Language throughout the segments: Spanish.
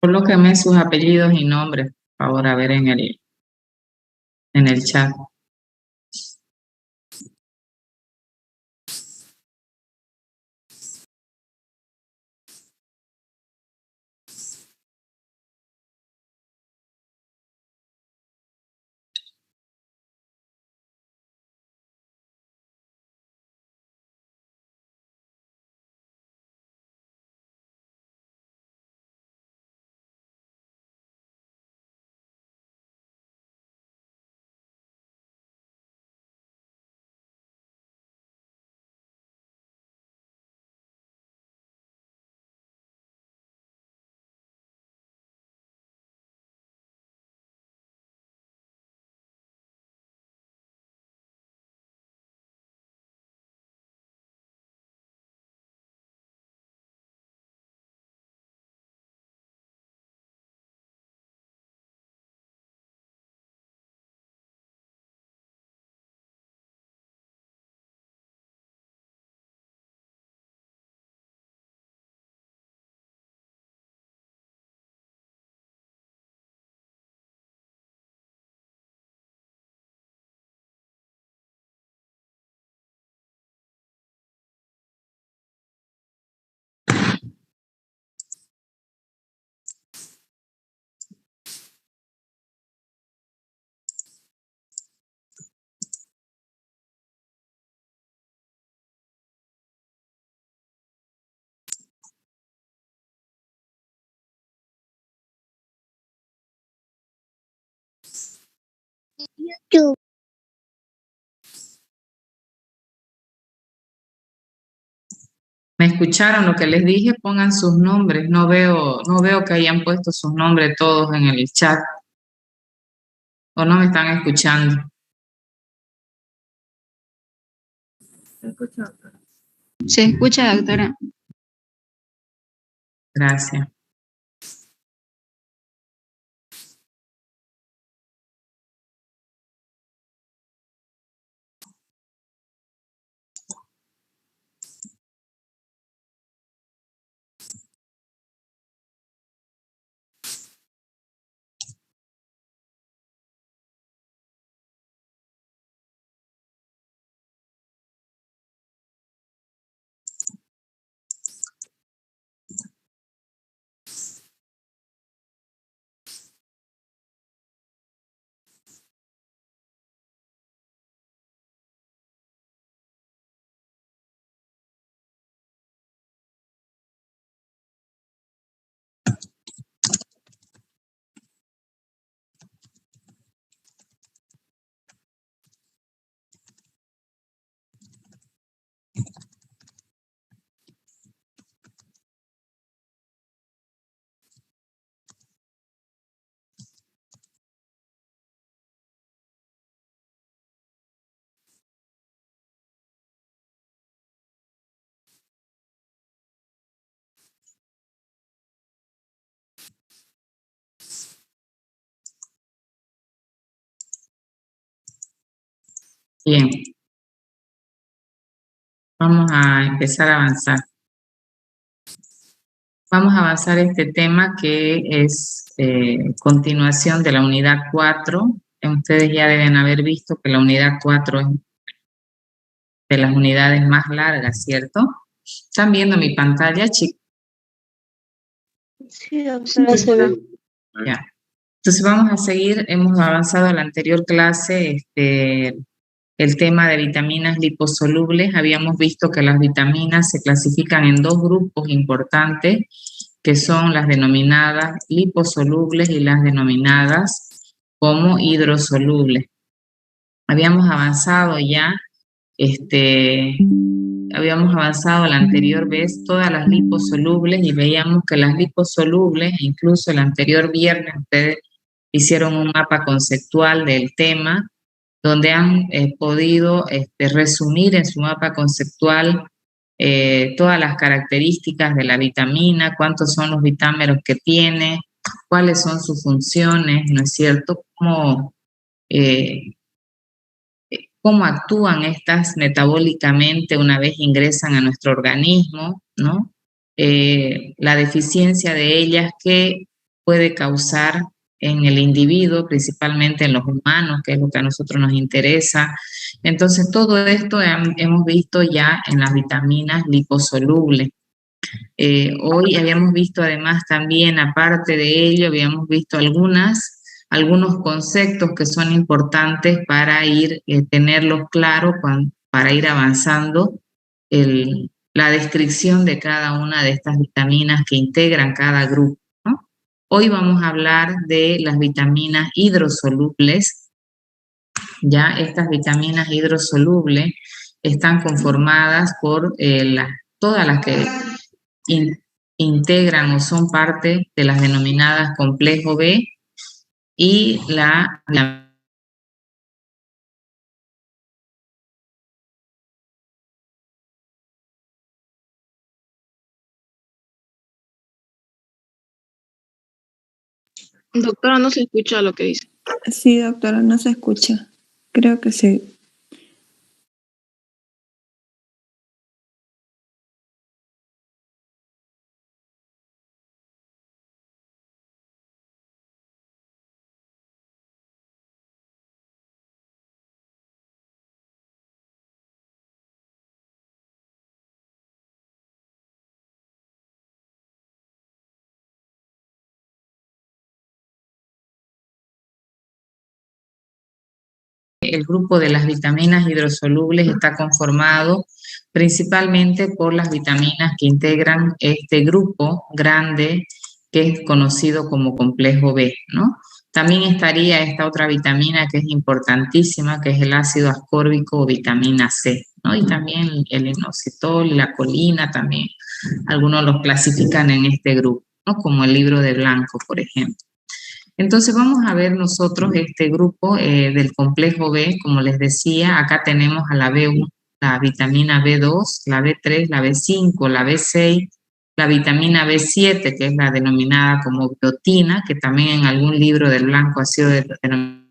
Colóqueme sus apellidos y nombres, por favor, a ver en el chat. YouTube. ¿Me escucharon lo que les dije? Pongan sus nombres. No veo que hayan puesto sus nombres todos en el chat. ¿O no me están escuchando? Se escucha, doctora. Gracias. Bien. Vamos a empezar a avanzar. Vamos a avanzar este tema que es continuación de la unidad 4. Ustedes ya deben haber visto que la unidad 4 es de las unidades más largas, ¿cierto? ¿Están viendo mi pantalla, chicos? Sí, doctora, se ve. Ya. Entonces vamos a seguir, hemos avanzado en la anterior clase, el tema de vitaminas liposolubles. Habíamos visto que las vitaminas se clasifican en dos grupos importantes, que son las denominadas liposolubles y las denominadas como hidrosolubles. Habíamos avanzado ya, habíamos avanzado la anterior vez todas las liposolubles y veíamos que las liposolubles, incluso el anterior viernes ustedes hicieron un mapa conceptual del tema, donde han podido resumir en su mapa conceptual todas las características de la vitamina, cuántos son los vitámeros que tiene, cuáles son sus funciones, ¿no es cierto? Cómo actúan estas metabólicamente una vez ingresan a nuestro organismo, ¿no? La deficiencia de ellas, qué puede causar en el individuo, principalmente en los humanos, que es lo que a nosotros nos interesa. Entonces, todo esto hemos visto ya en las vitaminas liposolubles. Hoy habíamos visto además también, aparte de ello, habíamos visto algunos conceptos que son importantes para ir, tenerlos claros para ir avanzando la descripción de cada una de estas vitaminas que integran cada grupo, ¿no? Hoy vamos a hablar de las vitaminas hidrosolubles. Ya estas vitaminas hidrosolubles están conformadas por todas las que integran o son parte de las denominadas complejo B y la Doctora, no se escucha lo que dice. Sí, doctora, no se escucha. Creo que sí. El grupo de las vitaminas hidrosolubles está conformado principalmente por las vitaminas que integran este grupo grande que es conocido como complejo B, ¿no? También estaría esta otra vitamina que es importantísima, que es el ácido ascórbico o vitamina C, ¿no? Y también el inositol y la colina también, algunos los clasifican en este grupo, ¿no? Como el libro de Blanco, por ejemplo. Entonces vamos a ver nosotros este grupo del complejo B, como les decía, acá tenemos a la B1, la vitamina B2, la B3, la B5, la B6, la vitamina B7, que es la denominada como biotina, que también en algún libro del Blanco ha sido denominada.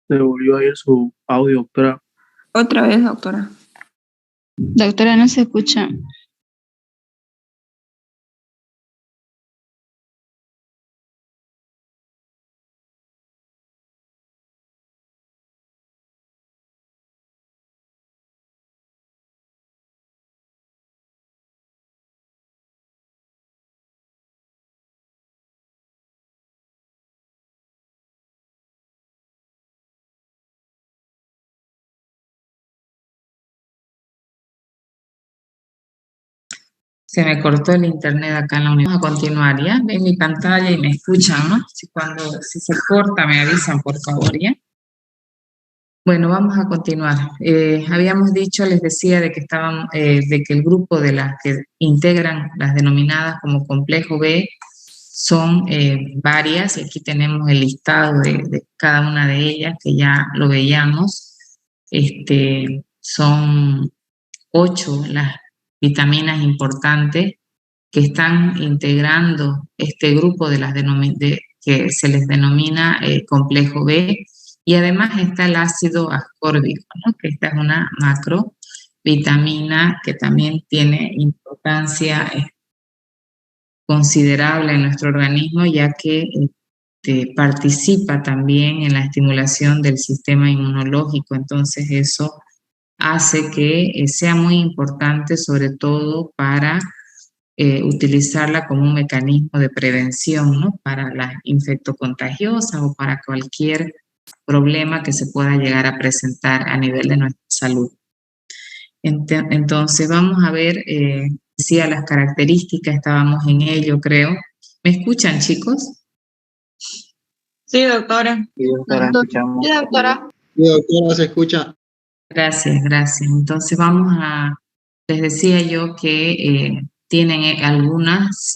Se volvió a ir su audio, doctora. Otra vez, doctora. Doctora, no se escucha. Se me cortó el internet acá en la universidad. Vamos a continuar, ¿ya? Ven mi pantalla y me escuchan, ¿no? Si se corta, me avisan, por favor, ¿ya? Bueno, vamos a continuar. Habíamos dicho, les decía, de que de que el grupo de las que integran las denominadas como complejo B son varias, y aquí tenemos el listado de cada una de ellas, que ya lo veíamos. Son 8 las vitaminas importantes que están integrando este grupo de las que se les denomina complejo B, y además está el ácido ascórbico, ¿no? Que esta es una macrovitamina que también tiene importancia considerable en nuestro organismo, ya que participa también en la estimulación del sistema inmunológico. Entonces eso hace que sea muy importante, sobre todo para utilizarla como un mecanismo de prevención, ¿no? Para las infectocontagiosas o para cualquier problema que se pueda llegar a presentar a nivel de nuestra salud. Entonces vamos a ver, decía las características, estábamos en ello, creo. ¿Me escuchan, chicos? Sí, doctora. Sí, doctora, escuchamos. Sí, doctora. Sí, doctora, se escucha. Gracias, gracias. Entonces les decía yo que tienen algunas,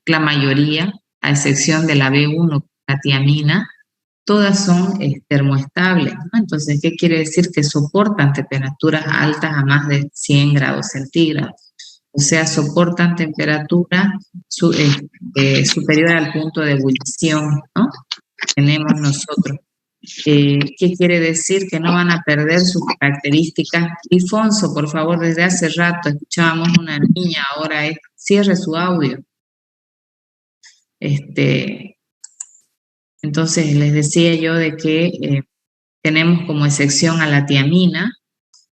la mayoría, a excepción de la B1, la tiamina, todas son termoestables, ¿no? Entonces, ¿qué quiere decir? Que soportan temperaturas altas a más de 100 grados centígrados. O sea, soportan temperatura superior al punto de ebullición, ¿no? Tenemos nosotros. ¿Qué quiere decir? Que no van a perder sus características. Ilfonso, por favor, desde hace rato escuchábamos una niña, ahora cierre su audio. Entonces, les decía yo de que tenemos como excepción a la tiamina,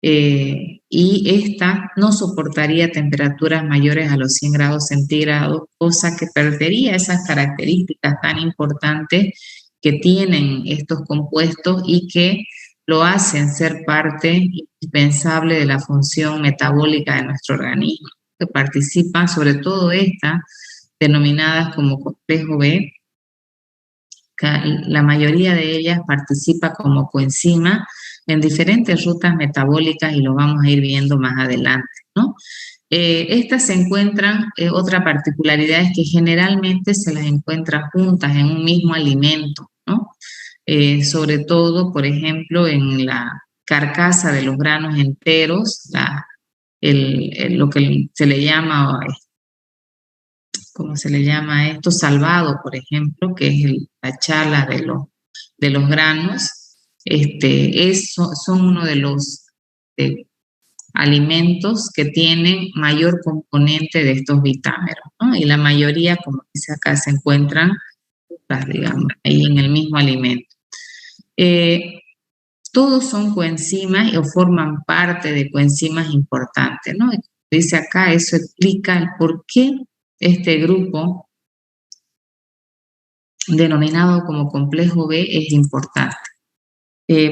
y esta no soportaría temperaturas mayores a los 100 grados centígrados, cosa que perdería esas características tan importantes que tienen estos compuestos y que lo hacen ser parte indispensable de la función metabólica de nuestro organismo, que participan, sobre todo estas, denominadas como complejo B, la mayoría de ellas participa como coenzima en diferentes rutas metabólicas y lo vamos a ir viendo más adelante, ¿no? Estas se encuentran, otra particularidad es que generalmente se las encuentra juntas en un mismo alimento, ¿no? Sobre todo, por ejemplo, en la carcasa de los granos enteros, lo que se le llama, ¿cómo se le llama a esto? Salvado, por ejemplo, que es la chala de los granos. Son uno de los alimentos que tienen mayor componente de estos vitámeros, ¿no? Y la mayoría, como dice acá, se encuentran, digamos, ahí en el mismo alimento. Todos son coenzimas o forman parte de coenzimas importantes, ¿no? Y como dice acá, eso explica el por qué este grupo denominado como complejo B es importante.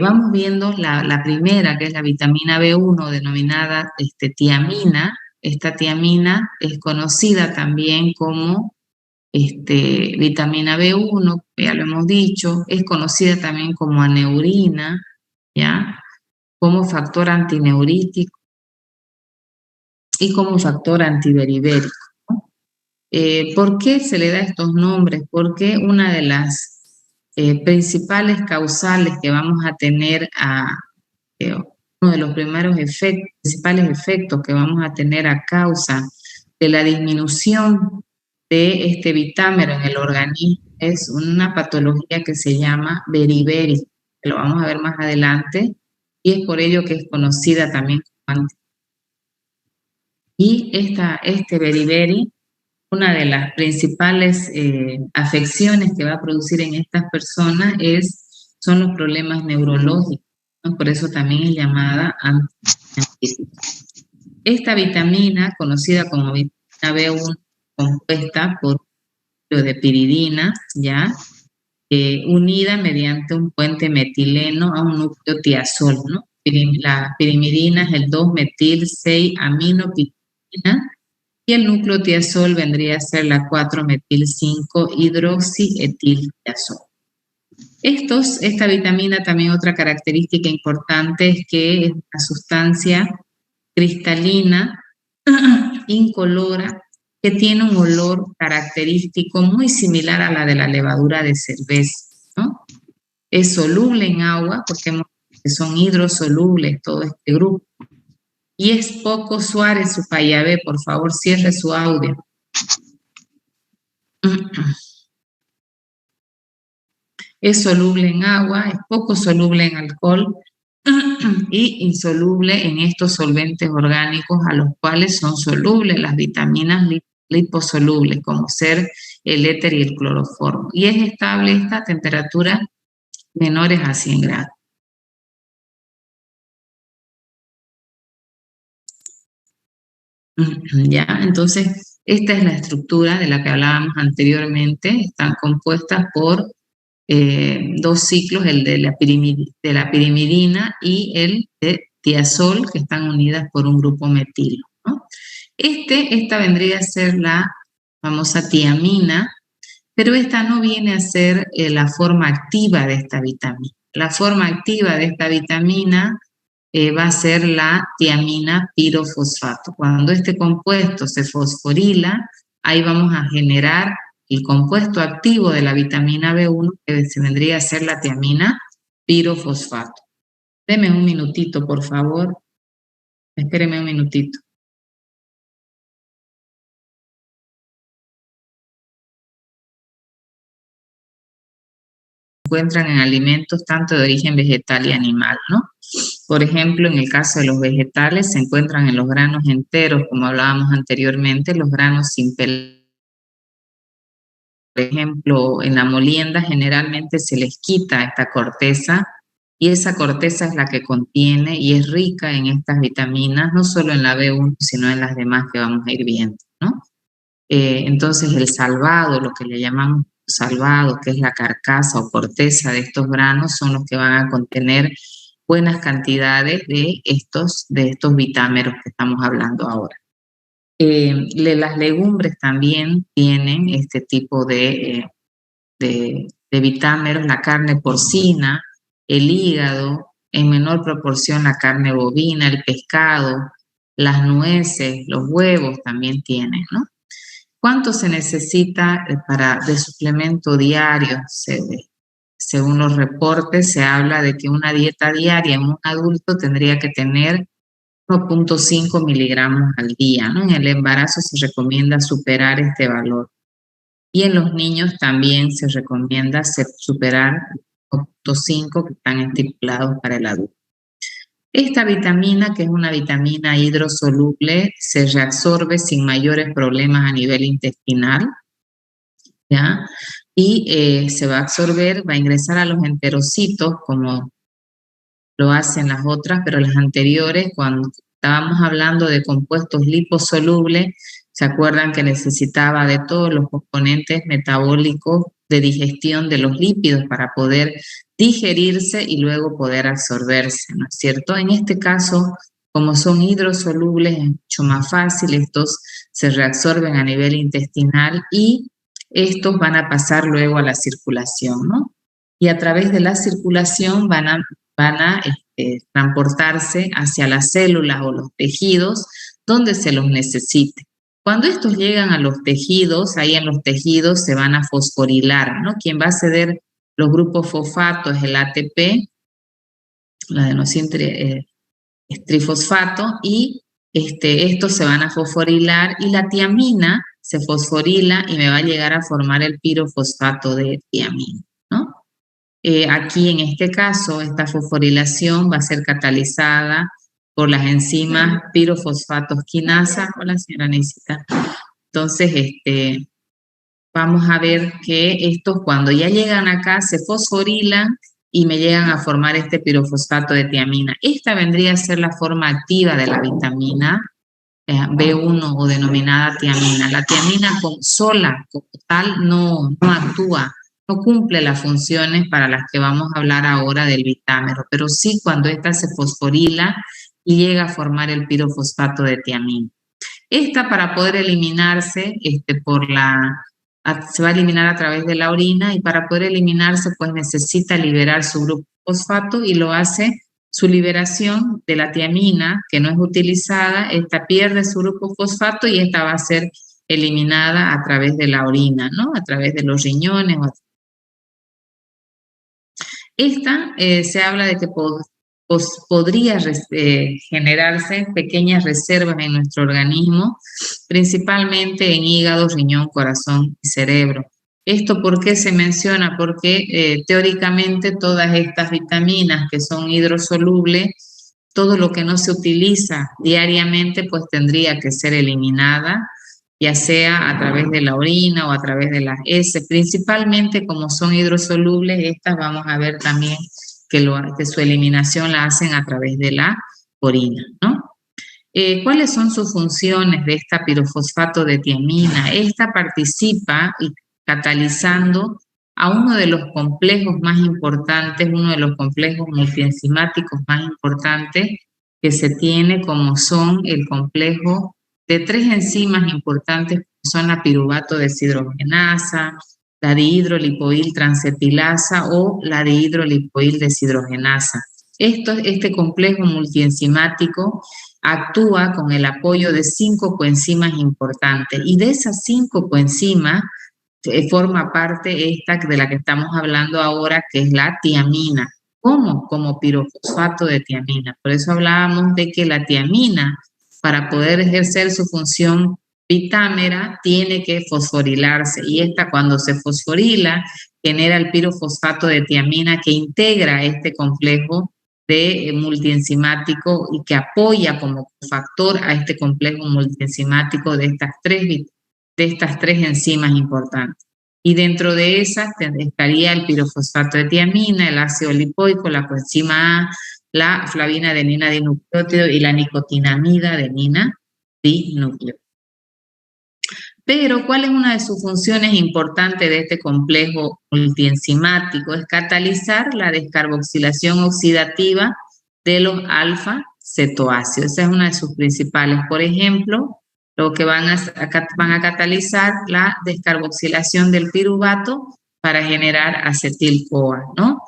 Vamos viendo la primera, que es la vitamina B1, denominada tiamina. Esta tiamina es conocida también como vitamina B1, ya lo hemos dicho, es conocida también como aneurina, ¿ya? Como factor antineurítico y como factor antiberibérico. ¿Por qué se le da estos nombres? Porque una de las principales causales que vamos a tener uno de los principales efectos que vamos a tener a causa de la disminución de este vitámero en el organismo es una patología que se llama beriberi, que lo vamos a ver más adelante, y es por ello que es conocida también como y este beriberi, una de las principales afecciones que va a producir en estas personas son los problemas neurológicos, ¿no? Por eso también es llamada antidiabética. Esta vitamina, conocida como vitamina B1, compuesta por de piridina, ¿ya? Unida mediante un puente metileno a un núcleo tiazol, ¿no? La pirimidina es el 2-metil-6-aminopiridina y el núcleo tiazol vendría a ser la 4-metil-5-hidroxietiltiazol. Esta vitamina, también otra característica importante es que es una sustancia cristalina, incolora, que tiene un olor característico muy similar a la de la levadura de cerveza, ¿no? Es soluble en agua, porque son hidrosolubles todo este grupo. Y es poco Suárez su payabé, por favor, cierre su audio. Es soluble en agua, es poco soluble en alcohol y insoluble en estos solventes orgánicos a los cuales son solubles las vitaminas liposolubles, como ser el éter y el cloroformo. Y es estable esta temperatura menores a 100 grados. Ya, entonces, esta es la estructura de la que hablábamos anteriormente. Están compuestas por dos ciclos, el de la pirimidina y el de tiazol, que están unidas por un grupo metilo, ¿no? Esta vendría a ser la famosa tiamina, pero esta no viene a ser la forma activa de esta vitamina. La forma activa de esta vitamina va a ser la tiamina pirofosfato. Cuando este compuesto se fosforila, ahí vamos a generar el compuesto activo de la vitamina B1, que se vendría a ser la tiamina pirofosfato. Deme un minutito, por favor. Espéreme un minutito. encuentran en alimentos tanto de origen vegetal y animal, ¿no? Por ejemplo, en el caso de los vegetales, se encuentran en los granos enteros, como hablábamos anteriormente, los granos sin pelar. Por ejemplo, en la molienda generalmente se les quita esta corteza y esa corteza es la que contiene y es rica en estas vitaminas, no solo en la B1, sino en las demás que vamos a ir viendo, ¿no? Entonces el salvado, lo que le llamamos salvado, que es la carcasa o corteza de estos granos, son los que van a contener buenas cantidades de estos vitámeros que estamos hablando ahora. Las legumbres también tienen este tipo de vitámeros, la carne porcina, el hígado, en menor proporción la carne bovina, el pescado, las nueces, los huevos también tienen, ¿no? ¿Cuánto se necesita de suplemento diario? Según los reportes, se habla de que una dieta diaria en un adulto tendría que tener 1.5 miligramos al día, ¿no? En el embarazo se recomienda superar este valor. Y en los niños también se recomienda superar 1.5 que están estipulados para el adulto. Esta vitamina, que es una vitamina hidrosoluble, se reabsorbe sin mayores problemas a nivel intestinal, ¿ya? Y se va a absorber, va a ingresar a los enterocitos como lo hacen las otras, pero las anteriores, cuando estábamos hablando de compuestos liposolubles, se acuerdan que necesitaba de todos los componentes metabólicos de digestión de los lípidos para poder digerirse y luego poder absorberse, ¿no es cierto? En este caso, como son hidrosolubles, es mucho más fácil, estos se reabsorben a nivel intestinal y estos van a pasar luego a la circulación, ¿no? Y a través de la circulación van a transportarse hacia las células o los tejidos donde se los necesite. Cuando estos llegan a los tejidos, ahí en los tejidos se van a fosforilar, ¿no? Quien va a ceder los grupos fosfato es el ATP, la adenosina trifosfato, y estos se van a fosforilar y la tiamina se fosforila y me va a llegar a formar el pirofosfato de tiamina, ¿no? Aquí en este caso, esta fosforilación va a ser catalizada por las enzimas pirofosfatos quinasa. Hola, señora Necita. Entonces, vamos a ver que estos cuando ya llegan acá se fosforilan y me llegan a formar este pirofosfato de tiamina. Esta vendría a ser la forma activa de la vitamina B1 o denominada tiamina. La tiamina sola, como tal, no actúa, no cumple las funciones para las que vamos a hablar ahora del vitámero, pero sí cuando esta se fosforila y llega a formar el pirofosfato de tiamina. Esta, para poder eliminarse se va a eliminar a través de la orina, y para poder eliminarse pues necesita liberar su grupo fosfato y lo hace. Su liberación de la tiamina, que no es utilizada, esta pierde su grupo fosfato y esta va a ser eliminada a través de la orina, ¿no? A través de los riñones. Esta se habla de que podría generarse pequeñas reservas en nuestro organismo, principalmente en hígado, riñón, corazón y cerebro. ¿Esto por qué se menciona? Porque teóricamente todas estas vitaminas que son hidrosolubles, todo lo que no se utiliza diariamente, pues tendría que ser eliminada, ya sea a través de la orina o a través de las heces. Principalmente como son hidrosolubles, estas vamos a ver también que su eliminación la hacen a través de la orina, ¿no? ¿Cuáles son sus funciones de esta pirofosfato de tiamina? Esta participa catalizando a uno de los complejos más importantes, uno de los complejos multienzimáticos más importantes que se tiene, como son el complejo de 3 enzimas importantes, que son la piruvato deshidrogenasa, la dihidrolipoil transetilasa o la dihidrolipoil deshidrogenasa. Este complejo multienzimático actúa con el apoyo de 5 coenzimas importantes, y de esas 5 coenzimas forma parte esta de la que estamos hablando ahora, que es la tiamina. ¿Cómo? Como pirofosfato de tiamina. Por eso hablábamos de que la tiamina, para poder ejercer su función bitámera tiene que fosforilarse y esta cuando se fosforila genera el pirofosfato de tiamina que integra este complejo de multienzimático y que apoya como factor a este complejo multienzimático de estas tres enzimas importantes. Y dentro de esas estaría el pirofosfato de tiamina, el ácido lipoico, la coenzima A, la flavina adenina dinucleótido y la nicotinamida adenina dinucleótido. Pero, ¿cuál es una de sus funciones importantes de este complejo multienzimático? Es catalizar la descarboxilación oxidativa de los alfa-cetoácidos. Esa es una de sus principales. Por ejemplo, lo que van a catalizar la descarboxilación del piruvato para generar acetil-CoA, ¿no?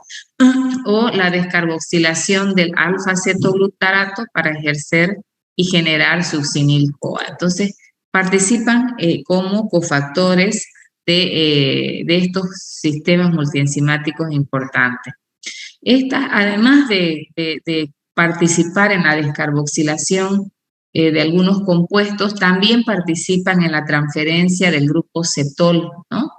O la descarboxilación del alfa-cetoglutarato para ejercer y generar succinil-CoA. Entonces, participan como cofactores de estos sistemas multienzimáticos importantes. Además de participar en la descarboxilación de algunos compuestos, también participan en la transferencia del grupo cetol, ¿no?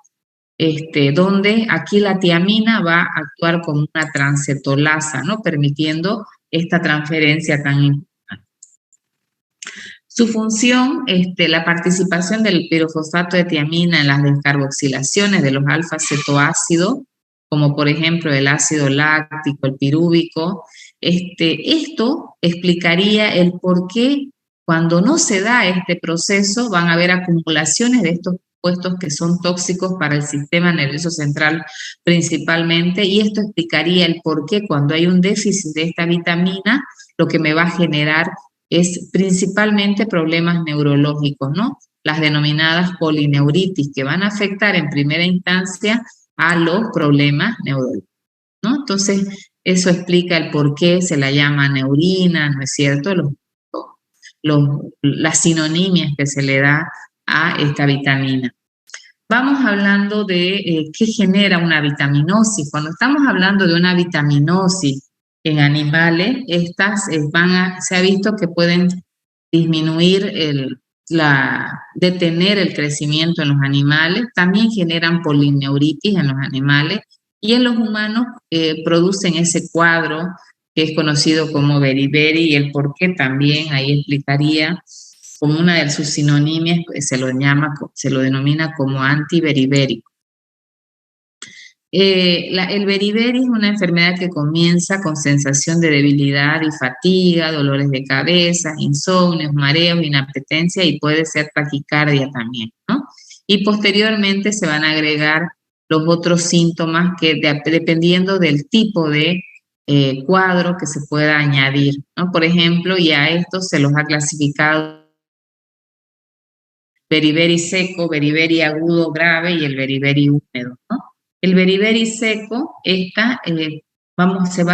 Donde aquí la tiamina va a actuar como una transcetolasa, ¿no? Permitiendo esta transferencia tan importante. Su función, la participación del pirofosfato de tiamina en las descarboxilaciones de los alfa-cetoácidos, como por ejemplo el ácido láctico, el pirúvico, esto explicaría el por qué cuando no se da este proceso van a haber acumulaciones de estos compuestos que son tóxicos para el sistema nervioso central principalmente, y esto explicaría el por qué cuando hay un déficit de esta vitamina, lo que me va a generar es principalmente problemas neurológicos, ¿no? Las denominadas polineuritis, que van a afectar en primera instancia a los problemas neurológicos, ¿no? Entonces, eso explica el por qué se la llama neurina, ¿no es cierto? Las sinonimias que se le da a esta vitamina. Vamos hablando de qué genera una vitaminosis. Cuando estamos hablando de una vitaminosis en animales, se ha visto que pueden disminuir detener el crecimiento en los animales, también generan polineuritis en los animales y en los humanos producen ese cuadro que es conocido como beriberi y el por qué también ahí explicaría como una de sus sinonimias, se lo denomina como antiberibérico. El beriberi es una enfermedad que comienza con sensación de debilidad y fatiga, dolores de cabeza, insomnios, mareos, inapetencia y puede ser taquicardia también, ¿no? Y posteriormente se van a agregar los otros síntomas que dependiendo del tipo de cuadro que se pueda añadir, ¿no? Por ejemplo, ya estos se los ha clasificado beriberi seco, beriberi agudo grave y el beriberi húmedo, ¿no? El beriberi seco, se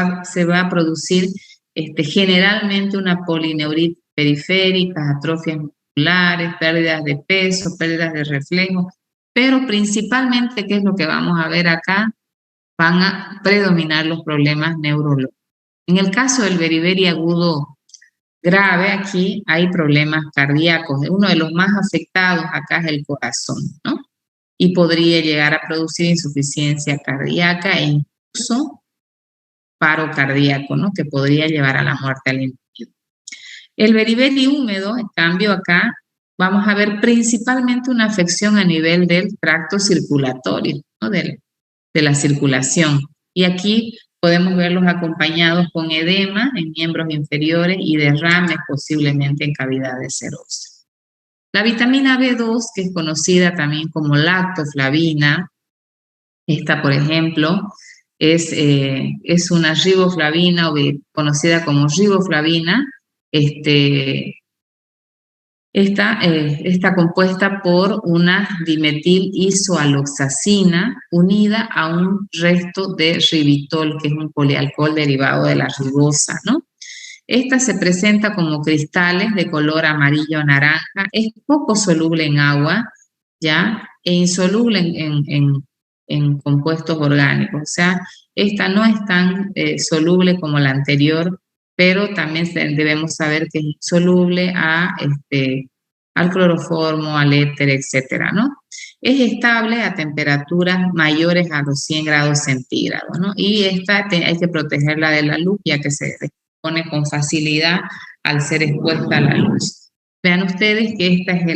va a producir generalmente una polineuritis periférica, atrofias musculares, pérdidas de peso, pérdidas de reflejo, pero principalmente, ¿qué es lo que vamos a ver acá? Van a predominar los problemas neurológicos. En el caso del beriberi agudo grave, aquí hay problemas cardíacos. Uno de los más afectados acá es el corazón, ¿no? Y podría llegar a producir insuficiencia cardíaca e incluso paro cardíaco, ¿no? Que podría llevar a la muerte al individuo. El beriberi húmedo, en cambio, acá vamos a ver principalmente una afección a nivel del tracto circulatorio, ¿no? De la circulación. Y aquí podemos verlos acompañados con edema en miembros inferiores y derrames posiblemente en cavidades serosas. La vitamina B2, que es conocida también como lactoflavina, esta, por ejemplo, es una riboflavina o conocida como riboflavina. Está compuesta por una dimetil isoaloxacina unida a un resto de ribitol, que es un polialcohol derivado de la ribosa, ¿no? Esta se presenta como cristales de color amarillo naranja, es poco soluble en agua, ¿ya? E insoluble en compuestos orgánicos. O sea, esta no es tan soluble como la anterior, pero también debemos saber que es insoluble a al cloroformo, al éter, etcétera, ¿no? Es estable a temperaturas mayores a los 100 grados centígrados, ¿no? Y esta hay que protegerla de la luz, ya que se expone con facilidad al ser expuesta a la luz. Vean ustedes que esta es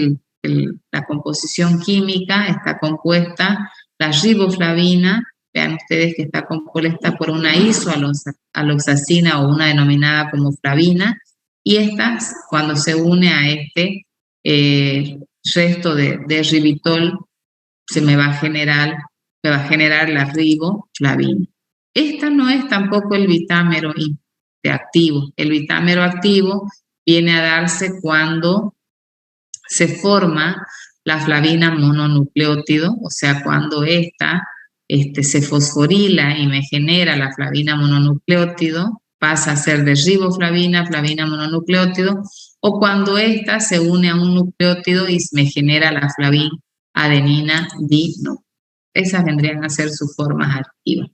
la composición química, está compuesta, la riboflavina, vean ustedes que está compuesta por una isoaloxacina o una denominada como flavina, y estas, cuando se une a este resto de ribitol, se me va a generar la riboflavina. Esta no es tampoco el vitámero activo. El vitámero activo viene a darse cuando se forma la flavina mononucleótido, o sea, cuando esta se fosforila y me genera la flavina mononucleótido, pasa a ser de riboflavina, flavina mononucleótido, o cuando esta se une a un nucleótido y me genera la flavina adenina dinucleótido. Esas vendrían a ser sus formas activas.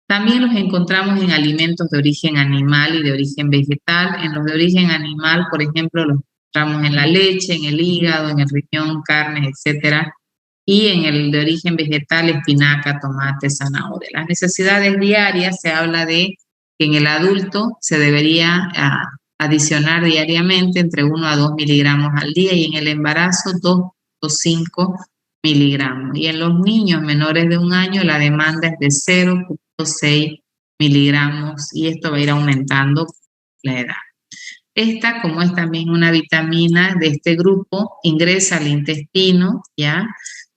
También los encontramos en alimentos de origen animal y de origen vegetal. En los de origen animal, por ejemplo, los encontramos en la leche, en el hígado, en el riñón, carnes, etcétera. Y en el de origen vegetal, espinaca, tomate, zanahoria. Las necesidades diarias, se habla de que en el adulto se debería adicionar diariamente entre 1 a 2 miligramos al día y en el embarazo 2.5 miligramos. Y en los niños menores de 1 año la demanda es de 0.6 miligramos y esto va a ir aumentando la edad. Esta, como es también una vitamina de este grupo, ingresa al intestino, ¿ya?,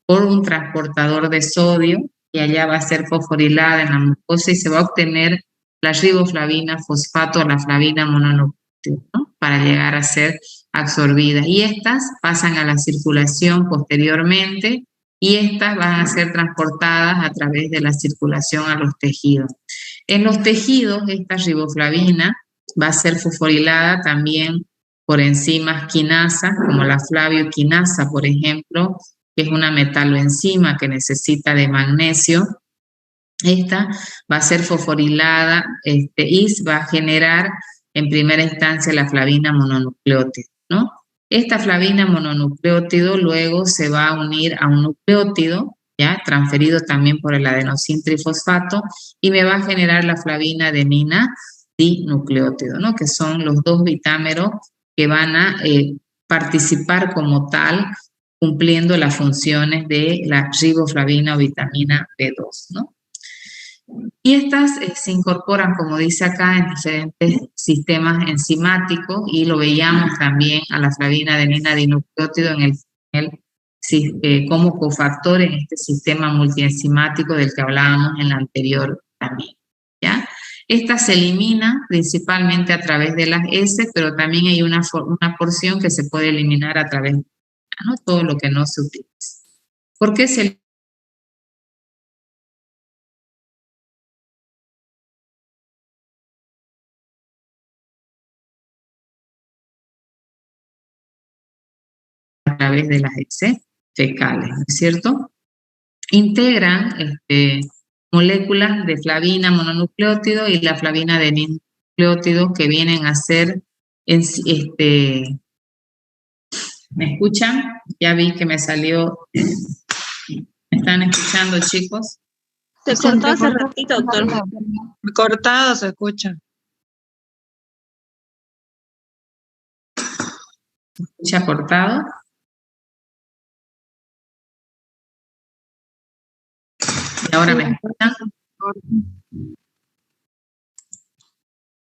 por un transportador de sodio y allá va a ser fosforilada en la mucosa y se va a obtener la riboflavina fosfato o la flavina mononucleótida, ¿no?, para llegar a ser absorbidas. Y estas pasan a la circulación posteriormente y estas van a ser transportadas a través de la circulación a los tejidos. En los tejidos, esta riboflavina va a ser fosforilada también por enzimas quinasa, como la flavioquinasa, por ejemplo, que es una metaloenzima que necesita de magnesio. Esta va a ser fosforilada y va a generar en primera instancia la flavina mononucleótida, ¿no? Esta flavina mononucleótido luego se va a unir a un nucleótido, ¿ya?, transferido también por el adenosín trifosfato, y me va a generar la flavina adenina dinucleótido, ¿no?, que son los dos vitámeros que van a participar como tal, cumpliendo las funciones de la riboflavina o vitamina B2, ¿no? Y estas se incorporan, como dice acá, en diferentes sistemas enzimáticos y lo veíamos también a la flavina adenina dinucleótido como cofactor en este sistema multienzimático del que hablábamos en la anterior también, ¿ya? Esta se elimina principalmente a través de las heces, pero también hay una porción que se puede eliminar a través de, ¿no?, todo lo que no se utiliza. ¿Por qué se elimina? A través de las heces fecales, ¿no es cierto? Integran moléculas de flavina mononucleótido y la flavina adeninonucleótido que vienen a ser, ¿me escuchan? Ya vi que me salió. ¿Me están escuchando, chicos? Se cortó hace ratito, doctor. Cortado se escucha. ¿Se escucha cortado? ¿Y ahora me escuchan?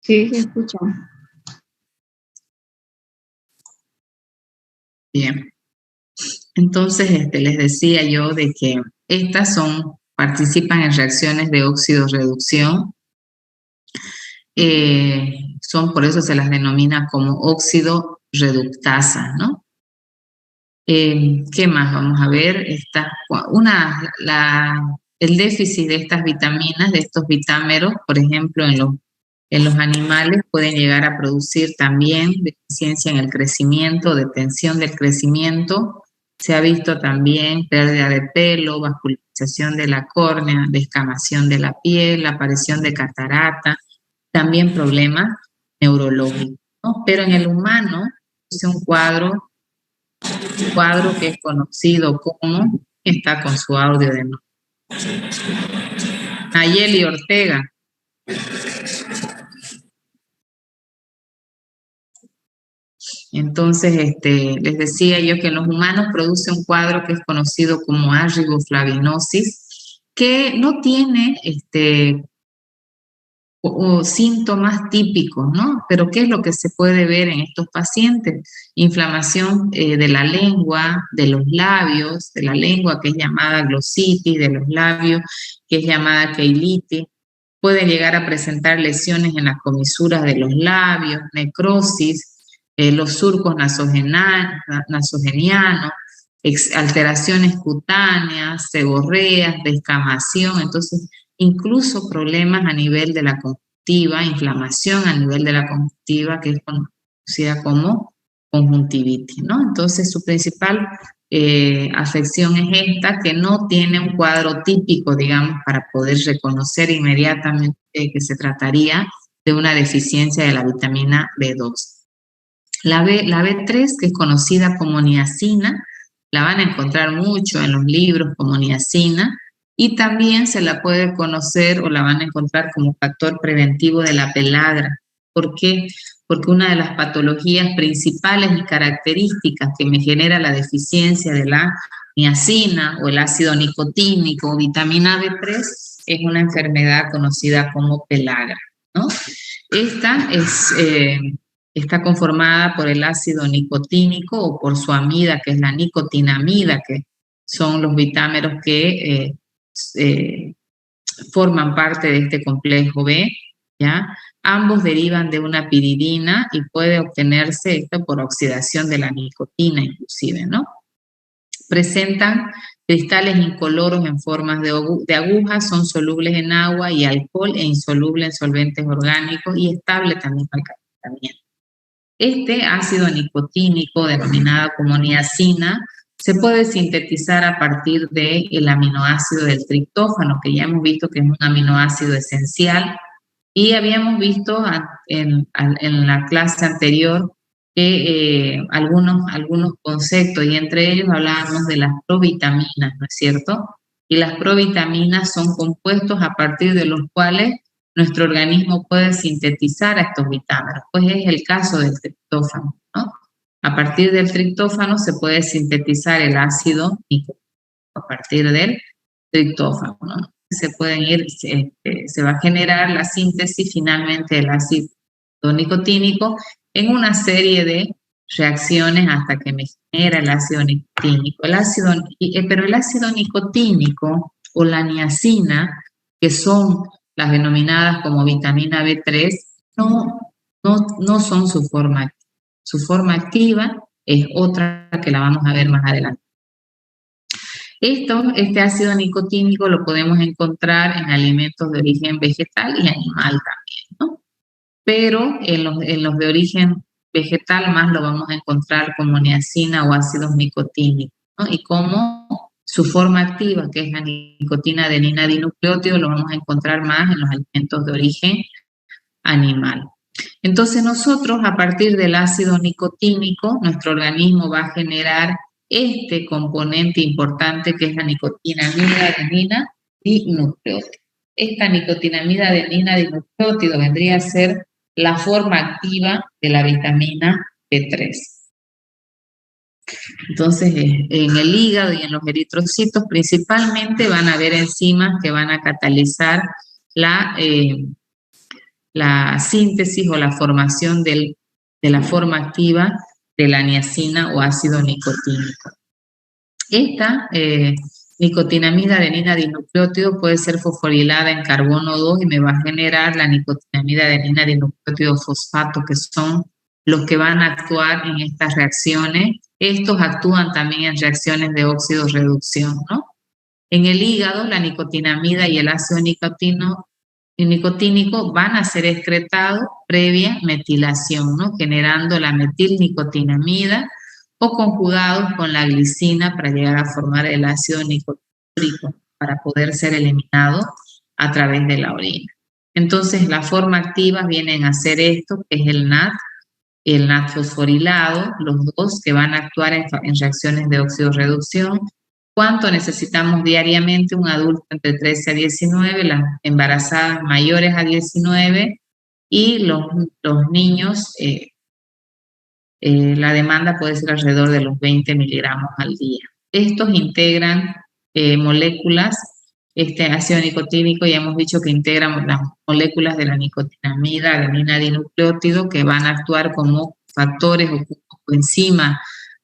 Sí, se escucha. Bien. Entonces, les decía yo de que estas participan en reacciones de óxido-reducción. Por eso se las denomina como óxido-reductasa, ¿no? ¿Qué más vamos a ver? El déficit de estas vitaminas, de estos vitámeros, por ejemplo, en los animales pueden llegar a producir también deficiencia en el crecimiento, detención del crecimiento. Se ha visto también pérdida de pelo, vascularización de la córnea, descamación de la piel, aparición de catarata, también problemas neurológicos, ¿no? Pero en el humano es un cuadro cuadro que es conocido como, está con su audio de nuevo. Nayeli Ortega. Entonces, les decía yo que en los humanos produce un cuadro que es conocido como arrigoflavinosis, que no tiene o síntomas típicos, ¿no? Pero ¿qué es lo que se puede ver en estos pacientes? Inflamación de la lengua, de los labios, de la lengua que es llamada glositis, de los labios que es llamada keilitis. Pueden llegar a presentar lesiones en las comisuras de los labios, necrosis, los surcos nasogenianos, alteraciones cutáneas, seborreas, descamación. Entonces, incluso problemas a nivel de la conjuntiva, inflamación a nivel de la conjuntiva, que es conocida como conjuntivitis, ¿no? Entonces, su principal afección es esta, que no tiene un cuadro típico, digamos, para poder reconocer inmediatamente que se trataría de una deficiencia de la vitamina B2. La B3, que es conocida como niacina, la van a encontrar mucho en los libros como niacina, y también se la puede conocer o la van a encontrar como factor preventivo de la pelagra. ¿Por qué? Porque una de las patologías principales y características que me genera la deficiencia de la niacina o el ácido nicotínico o vitamina B3 es una enfermedad conocida como pelagra, ¿no? Esta está conformada por el ácido nicotínico o por su amida, que es la nicotinamida, que son los vitámeros que forman parte de este complejo B, ¿ya? Ambos derivan de una piridina y puede obtenerse esto por oxidación de la nicotina inclusive, ¿no? Presentan cristales incoloros en formas de agujas, son solubles en agua y alcohol e insolubles en solventes orgánicos y estable también al calentamiento. Este ácido nicotínico, denominado como niacina, se puede sintetizar a partir del aminoácido del triptófano, que ya hemos visto que es un aminoácido esencial, y habíamos visto en la clase anterior que algunos conceptos, y entre ellos hablábamos de las provitaminas, ¿no es cierto? Y las provitaminas son compuestos a partir de los cuales nuestro organismo puede sintetizar a estos vitámeros, pues es el caso del triptófano, ¿no? A partir del triptófano se puede sintetizar el ácido nicotínico, a partir del triptófano, ¿no? Se va a generar la síntesis finalmente del ácido nicotínico en una serie de reacciones hasta que me genera el ácido nicotínico. Pero el ácido nicotínico o la niacina, que son las denominadas como vitamina B3, no son su forma activa. Su forma activa es otra que la vamos a ver más adelante. Este ácido nicotínico lo podemos encontrar en alimentos de origen vegetal y animal también, ¿no? Pero en los de origen vegetal más lo vamos a encontrar como niacina o ácidos nicotínicos, ¿no? Y como su forma activa, que es la nicotina adenina dinucleótido, lo vamos a encontrar más en los alimentos de origen animal. Entonces nosotros, a partir del ácido nicotínico, nuestro organismo va a generar este componente importante que es la nicotinamida adenina dinucleótido. Esta nicotinamida adenina dinucleótido vendría a ser la forma activa de la vitamina B3. Entonces, en el hígado y en los eritrocitos principalmente van a haber enzimas que van a catalizar la síntesis o la formación de la forma activa de la niacina o ácido nicotínico. Esta nicotinamida adenina dinucleótido puede ser fosforilada en carbono 2 y me va a generar la nicotinamida adenina dinucleótido fosfato, que son los que van a actuar en estas reacciones. Estos actúan también en reacciones de óxido-reducción, ¿no? En el hígado, la nicotinamida y el ácido nicotínico van a ser excretados previa metilación, ¿no? Generando la metilnicotinamida o conjugados con la glicina para llegar a formar el ácido nicotínico para poder ser eliminado a través de la orina. Entonces, las formas activas vienen a hacer esto, que es el NAD, el natfosforilado, los dos que van a actuar en reacciones de oxidorreducción. ¿Cuánto necesitamos diariamente? Un adulto entre 13 a 19, las embarazadas mayores a 19 y los niños, la demanda puede ser alrededor de los 20 miligramos al día. Estos integran moléculas, este ácido nicotínico ya hemos dicho que integran las moléculas de la nicotinamida, adenina dinucleótido, que van a actuar como factores o enzimas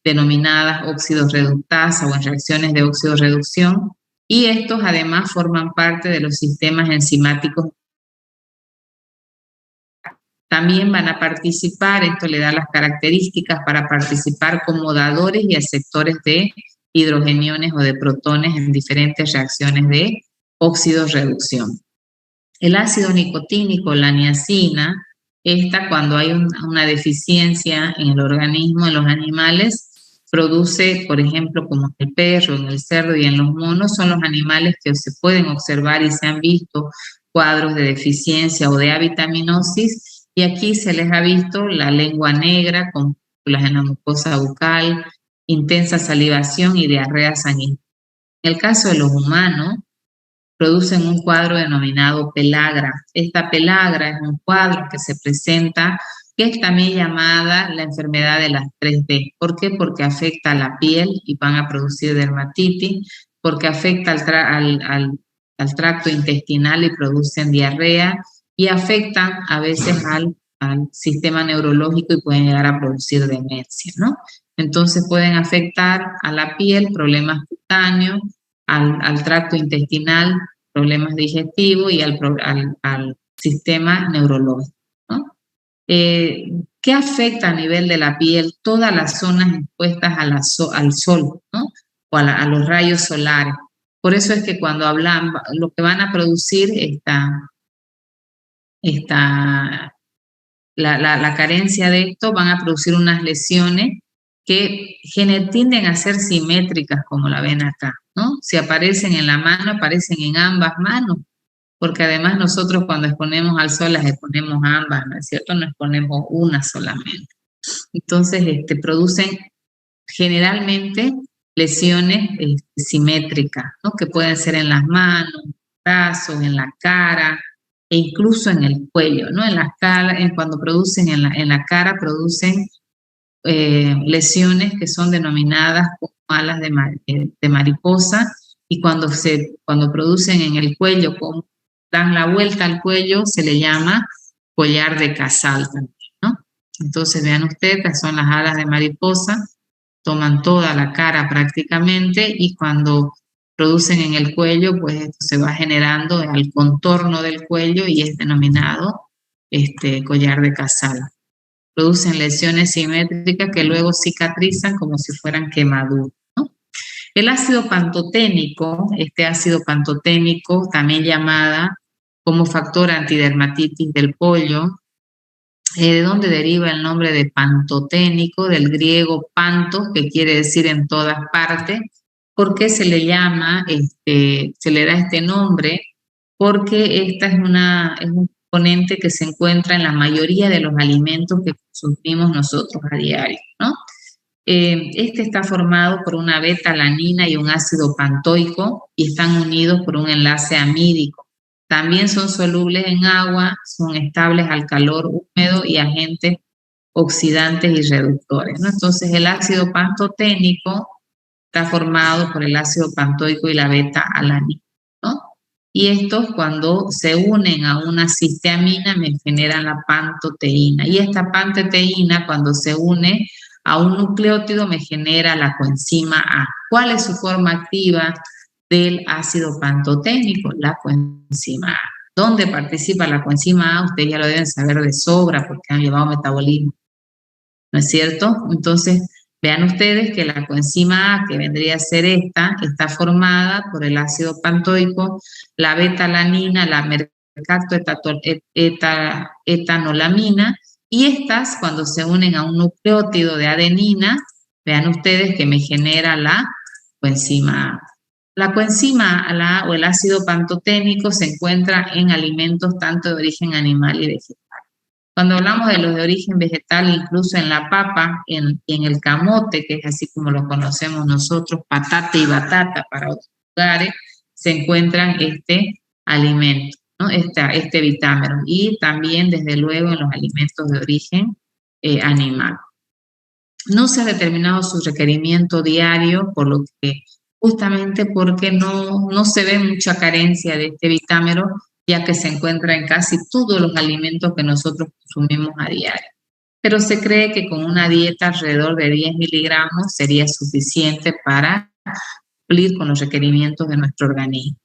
denominadas oxidorreductasa o en reacciones de oxidorreducción, y estos además forman parte de los sistemas enzimáticos. También van a participar, esto le da las características para participar como dadores y aceptores de hidrogeniones o de protones en diferentes reacciones de oxidorreducción. El ácido nicotínico, la niacina, esta cuando hay una deficiencia en el organismo, en los animales, produce, por ejemplo, como en el perro, en el cerdo y en los monos, son los animales que se pueden observar y se han visto cuadros de deficiencia o de avitaminosis, y aquí se les ha visto la lengua negra con pústulas en la mucosa bucal, intensa salivación y diarrea sanguínea. En el caso de los humanos, producen un cuadro denominado pelagra. Esta pelagra es un cuadro que se presenta, que es también llamada la enfermedad de las 3D. ¿Por qué? Porque afecta a la piel y van a producir dermatitis, porque afecta al tracto intestinal y producen diarrea, y afectan a veces al sistema neurológico y pueden llegar a producir demencia, ¿no? Entonces pueden afectar a la piel, problemas cutáneos, al tracto intestinal, problemas digestivos y al sistema neurológico, ¿no? ¿Qué afecta a nivel de la piel? Todas las zonas expuestas al sol, ¿no? O a los rayos solares. Por eso es que cuando hablan, lo que van a producir la carencia de esto, van a producir unas lesiones que tienden a ser simétricas, como la ven acá, ¿no? Si aparecen en la mano, aparecen en ambas manos, porque además nosotros cuando exponemos al sol las exponemos ambas, ¿no es cierto? No exponemos una solamente. Entonces, producen generalmente lesiones simétricas, ¿no? Que pueden ser en las manos, en los brazos, en la cara, e incluso en el cuello, ¿no? Cuando producen en la cara, producen lesiones que son denominadas como alas de mariposa, y cuando producen en el cuello, dan la vuelta al cuello, se le llama collar de casal también, ¿no? Entonces vean ustedes que son las alas de mariposa, toman toda la cara prácticamente, y cuando producen en el cuello, pues esto se va generando al contorno del cuello y es denominado collar de casal. Producen lesiones simétricas que luego cicatrizan como si fueran quemaduras, ¿no? El ácido pantoténico, este ácido pantoténico, también llamada como factor antidermatitis del pollo, ¿de dónde deriva el nombre de pantoténico? Del griego pantos, que quiere decir en todas partes. ¿Por qué se le llama, se le da este nombre? Porque esta es un componente que se encuentra en la mayoría de los alimentos que consumimos nosotros a diario, ¿no? Este está formado por una beta-alanina y un ácido pantoico y están unidos por un enlace amídico. También son solubles en agua, son estables al calor húmedo y agentes oxidantes y reductores, ¿no? Entonces el ácido pantoténico está formado por el ácido pantoico y la beta-alanina, ¿no? Y estos, cuando se unen a una cisteamina, me generan la pantoteína. Y esta pantoteína, cuando se une a un nucleótido, me genera la coenzima A. ¿Cuál es su forma activa del ácido pantoténico? La coenzima A. ¿Dónde participa la coenzima A? Ustedes ya lo deben saber de sobra porque han llevado metabolismo, ¿no es cierto? Entonces, vean ustedes que la coenzima A, que vendría a ser está formada por el ácido pantoico, la beta-alanina, la mercaptoetanolamina, y estas, cuando se unen a un nucleótido de adenina, vean ustedes que me genera la coenzima A. La coenzima A o el ácido pantoténico se encuentra en alimentos tanto de origen animal y vegetal. Cuando hablamos de los de origen vegetal, incluso en la papa y en el camote, que es así como lo conocemos nosotros, patata y batata para otros lugares, se encuentran este alimento, ¿no? Este vitámino. Y también, desde luego, en los alimentos de origen animal. No se ha determinado su requerimiento diario, por lo que justamente porque no se ve mucha carencia de este vitámino, ya que se encuentra en casi todos los alimentos que nosotros consumimos a diario. Pero se cree que con una dieta alrededor de 10 miligramos sería suficiente para cumplir con los requerimientos de nuestro organismo.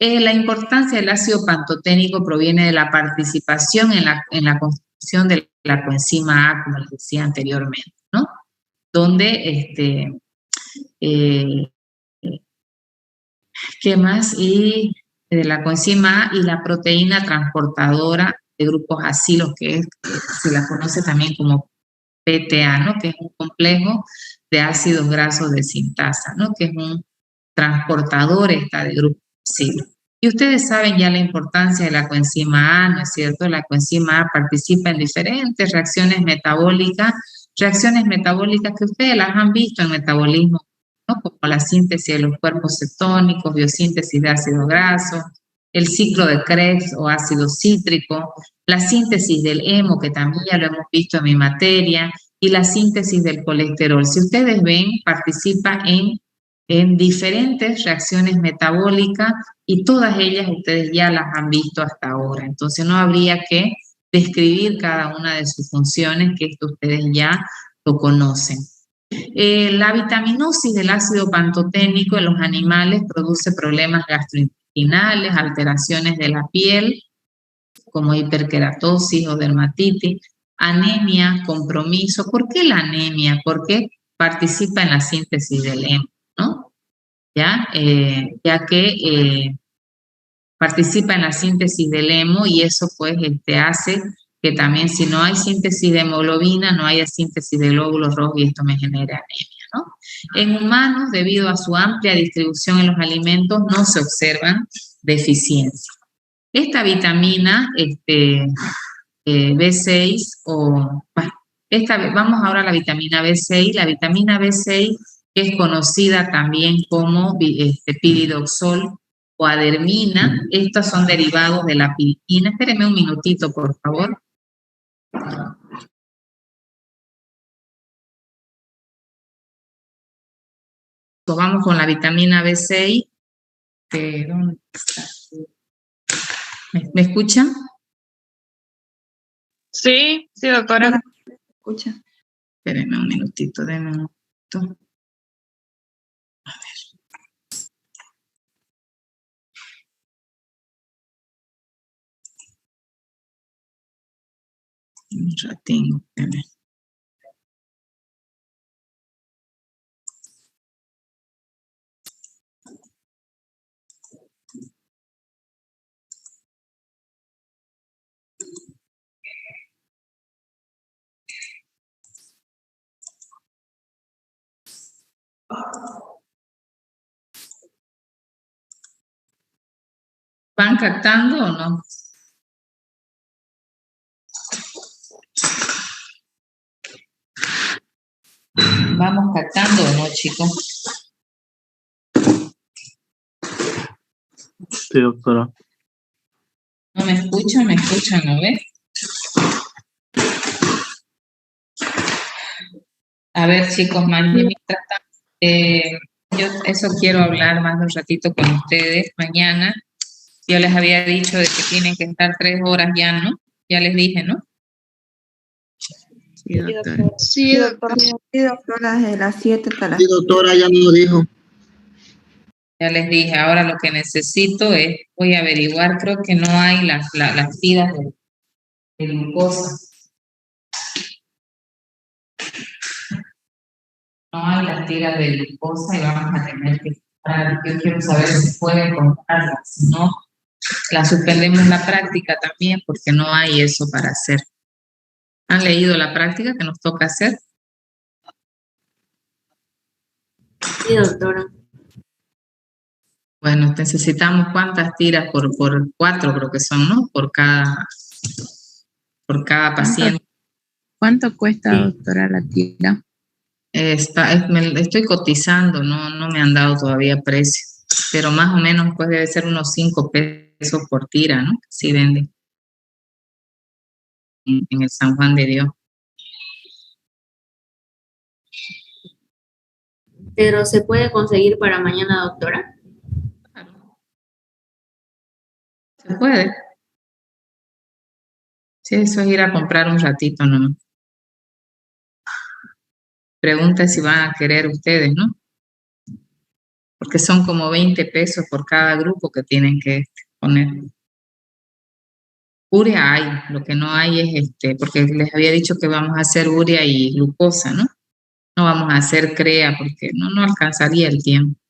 La importancia del ácido pantoténico proviene de la participación en la construcción de la coenzima A, como les decía anteriormente, ¿no? Donde, ¿qué más? Y de la coenzima A y la proteína transportadora de grupos acilos, que se la conoce también como PTA, ¿no? Que es un complejo de ácidos grasos de sintasa, ¿no? Que es un transportador de grupos acilos. Y ustedes saben ya la importancia de la coenzima A, ¿no es cierto? La coenzima A participa en diferentes reacciones metabólicas que ustedes las han visto en metabolismo, ¿no? Como la síntesis de los cuerpos cetónicos, biosíntesis de ácidos grasos, el ciclo de Krebs o ácido cítrico, la síntesis del hemo, que también ya lo hemos visto en mi materia, y la síntesis del colesterol. Si ustedes ven, participa en diferentes reacciones metabólicas y todas ellas ustedes ya las han visto hasta ahora. Entonces no habría que describir cada una de sus funciones, que esto ustedes ya lo conocen. La vitaminosis del ácido pantoténico en los animales produce problemas gastrointestinales, alteraciones de la piel, como hiperkeratosis o dermatitis, anemia, compromiso. ¿Por qué la anemia? Porque participa en la síntesis del hemo, ¿no? Ya que participa en la síntesis del hemo y eso pues hace que también si no hay síntesis de hemoglobina, no haya síntesis de glóbulos rojos y esto me genera anemia, ¿no? En humanos, debido a su amplia distribución en los alimentos, no se observan deficiencias. Esta vitamina B6 vamos ahora a la vitamina B6. La vitamina B6 es conocida también como piridoxol o adermina. Estos son derivados de la pirina. Espérenme un minutito, por favor. Vamos con la vitamina B6. ¿Dónde está? ¿Me escuchan? Sí, doctora. ¿Me escucha? Espérenme un minutito, denme un minuto. A ver. Ya tengo. Espérenme. ¿Van captando o no? ¿Vamos captando o no, chicos? Sí, doctora. ¿No me escuchan? ¿Me escuchan, no ves? A ver, chicos, mientras tanto, yo eso quiero hablar más de un ratito con ustedes mañana. Yo les había dicho de que tienen que estar 3 horas ya, ¿no? Ya les dije, ¿no? Sí, doctora. Sí, doctora. Sí, doctora, desde las 7 hasta las... Sí, doctora, ya me lo dijo. Ya les dije, ahora lo que necesito es, voy a averiguar, creo que no hay las tiras de glucosa. No hay las tiras de glucosa y vamos a tener que comprar. Yo quiero saber si se puede comprarlas, si no, la suspendemos la práctica también porque no hay eso para hacer. ¿Han leído la práctica que nos toca hacer? Sí, doctora. Bueno, necesitamos cuántas tiras por 4 creo que son, ¿no? Por cada por cada paciente. ¿Cuánto cuesta, Sí. doctora, la tira? Estoy cotizando, no me han dado todavía precio, pero más o menos pues debe ser unos 5 pesos por tira, ¿no? Si venden en el San Juan de Dios. Pero se puede conseguir para mañana, doctora. Se puede. Sí, eso es ir a comprar un ratito, ¿no? Pregunta si van a querer ustedes, ¿no? Porque son como 20 pesos por cada grupo que tienen que poner. Urea hay, lo que no hay es porque les había dicho que vamos a hacer urea y glucosa, ¿no? No vamos a hacer CREA porque no alcanzaría el tiempo.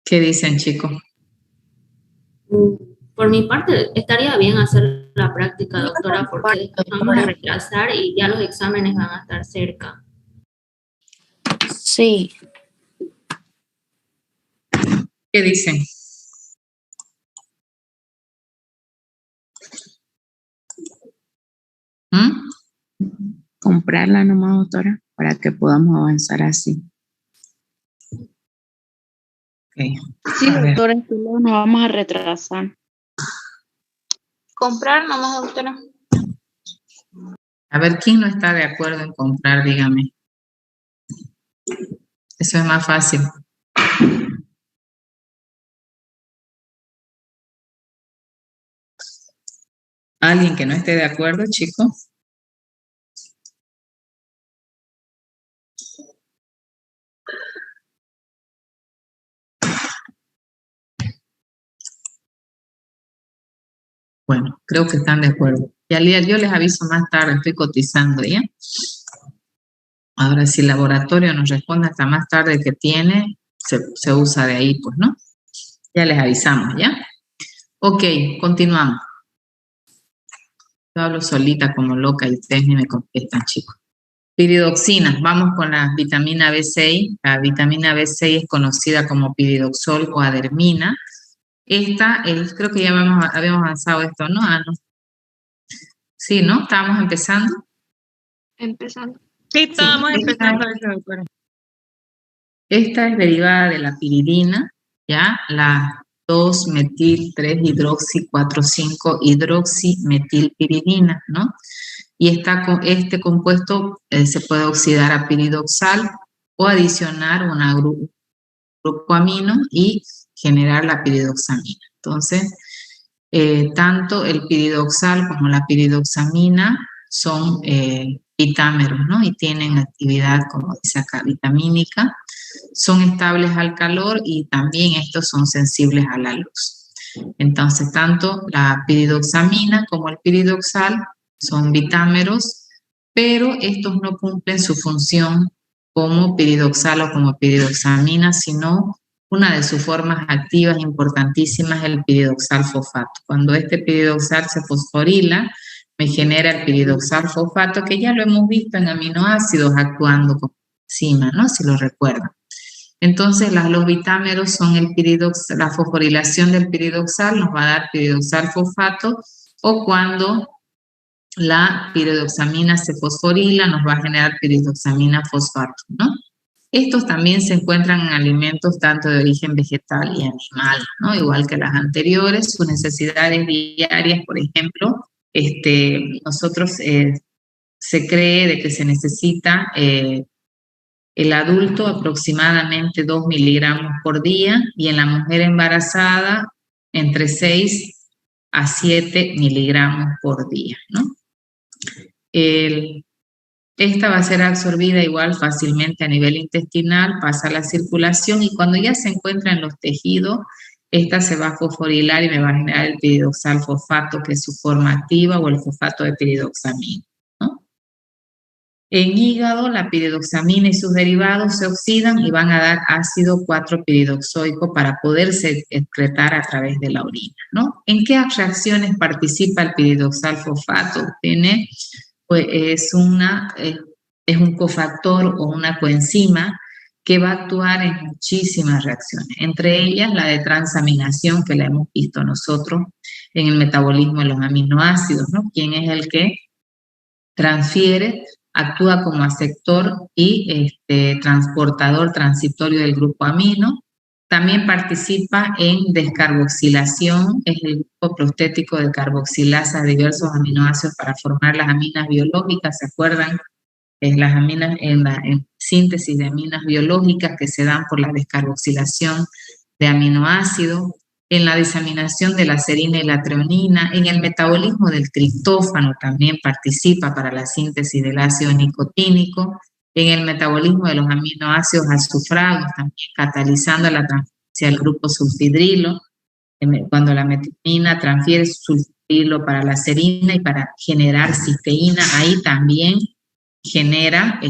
¿Qué dicen, chicos? Por mi parte, estaría bien hacer la práctica, doctora, porque vamos a retrasar y ya los exámenes van a estar cerca. Sí. ¿Qué dicen? Comprarla nomás, doctora, para que podamos avanzar así. Okay. Sí, doctora, entonces nos vamos a retrasar. Comprar nomás, doctora. A ver, ¿quién no está de acuerdo en comprar? Dígame. Eso es más fácil. ¿Alguien que no esté de acuerdo, chicos? Bueno, creo que están de acuerdo. Ya yo les aviso más tarde, estoy cotizando, ¿ya? Ahora, si el laboratorio nos responde hasta más tarde que tiene, se usa de ahí, pues, ¿no? Ya les avisamos, ¿ya? Ok, continuamos. Yo hablo solita como loca y ustedes ni me contestan, chicos. Piridoxinas, vamos con la vitamina B6. La vitamina B6 es conocida como piridoxol o adermina. Esta, creo que ya habíamos avanzado esto, ¿no? Ah, no. Sí, ¿no? Estábamos empezando. Empezando. Sí, Estamos empezando eso, doctora. Esta es derivada de la piridina, ¿ya? La 2-metil-3-hidroxi-4,5-hidroximetilpiridina, ¿no? Y este compuesto se puede oxidar a piridoxal o adicionar un grupo amino y generar la piridoxamina. Entonces, tanto el piridoxal como la piridoxamina son vitámeros, ¿no? Y tienen actividad, como dice acá, vitamínica. Son estables al calor y también estos son sensibles a la luz. Entonces, tanto la piridoxamina como el piridoxal son vitámeros, pero estos no cumplen su función como piridoxal o como piridoxamina, sino una de sus formas activas importantísimas es el piridoxal fosfato. Cuando este piridoxal se fosforila, me genera el piridoxal fosfato, que ya lo hemos visto en aminoácidos actuando como enzima, ¿no? Si lo recuerdan. Entonces, los vitámeros son la fosforilación del piridoxal, nos va a dar piridoxal fosfato, o cuando la piridoxamina se fosforila, nos va a generar piridoxamina fosfato, ¿no? Estos también se encuentran en alimentos tanto de origen vegetal y animal, ¿no? Igual que las anteriores, sus necesidades diarias, por ejemplo, nosotros se cree de que se necesita el adulto aproximadamente 2 miligramos por día y en la mujer embarazada entre 6 a 7 miligramos por día, ¿no? Esta va a ser absorbida igual fácilmente a nivel intestinal, pasa a la circulación y cuando ya se encuentra en los tejidos, esta se va a fosforilar y me va a generar el piridoxal fosfato, que es su forma activa, o el fosfato de piridoxamina, ¿no? En hígado, la piridoxamina y sus derivados se oxidan y van a dar ácido 4-piridoxoico para poderse excretar a través de la orina, ¿no? ¿En qué reacciones participa el piridoxal fosfato? Pues es es un cofactor o una coenzima que va a actuar en muchísimas reacciones, entre ellas la de transaminación que la hemos visto nosotros en el metabolismo de los aminoácidos, ¿no? Quien es el que transfiere, actúa como aceptor y transportador transitorio del grupo amino. También participa en descarboxilación, es el grupo prostético de carboxilasa de diversos aminoácidos para formar las aminas biológicas, ¿se acuerdan? Las aminas, en síntesis de aminas biológicas que se dan por la descarboxilación de aminoácidos, en la disaminación de la serina y la treonina, en el metabolismo del triptófano también participa para la síntesis del ácido nicotínico, en el metabolismo de los aminoácidos azufrados, también catalizando la transferencia del grupo sulfidrilo, cuando la metionina transfiere sulfidrilo para la serina y para generar cisteína, ahí también genera,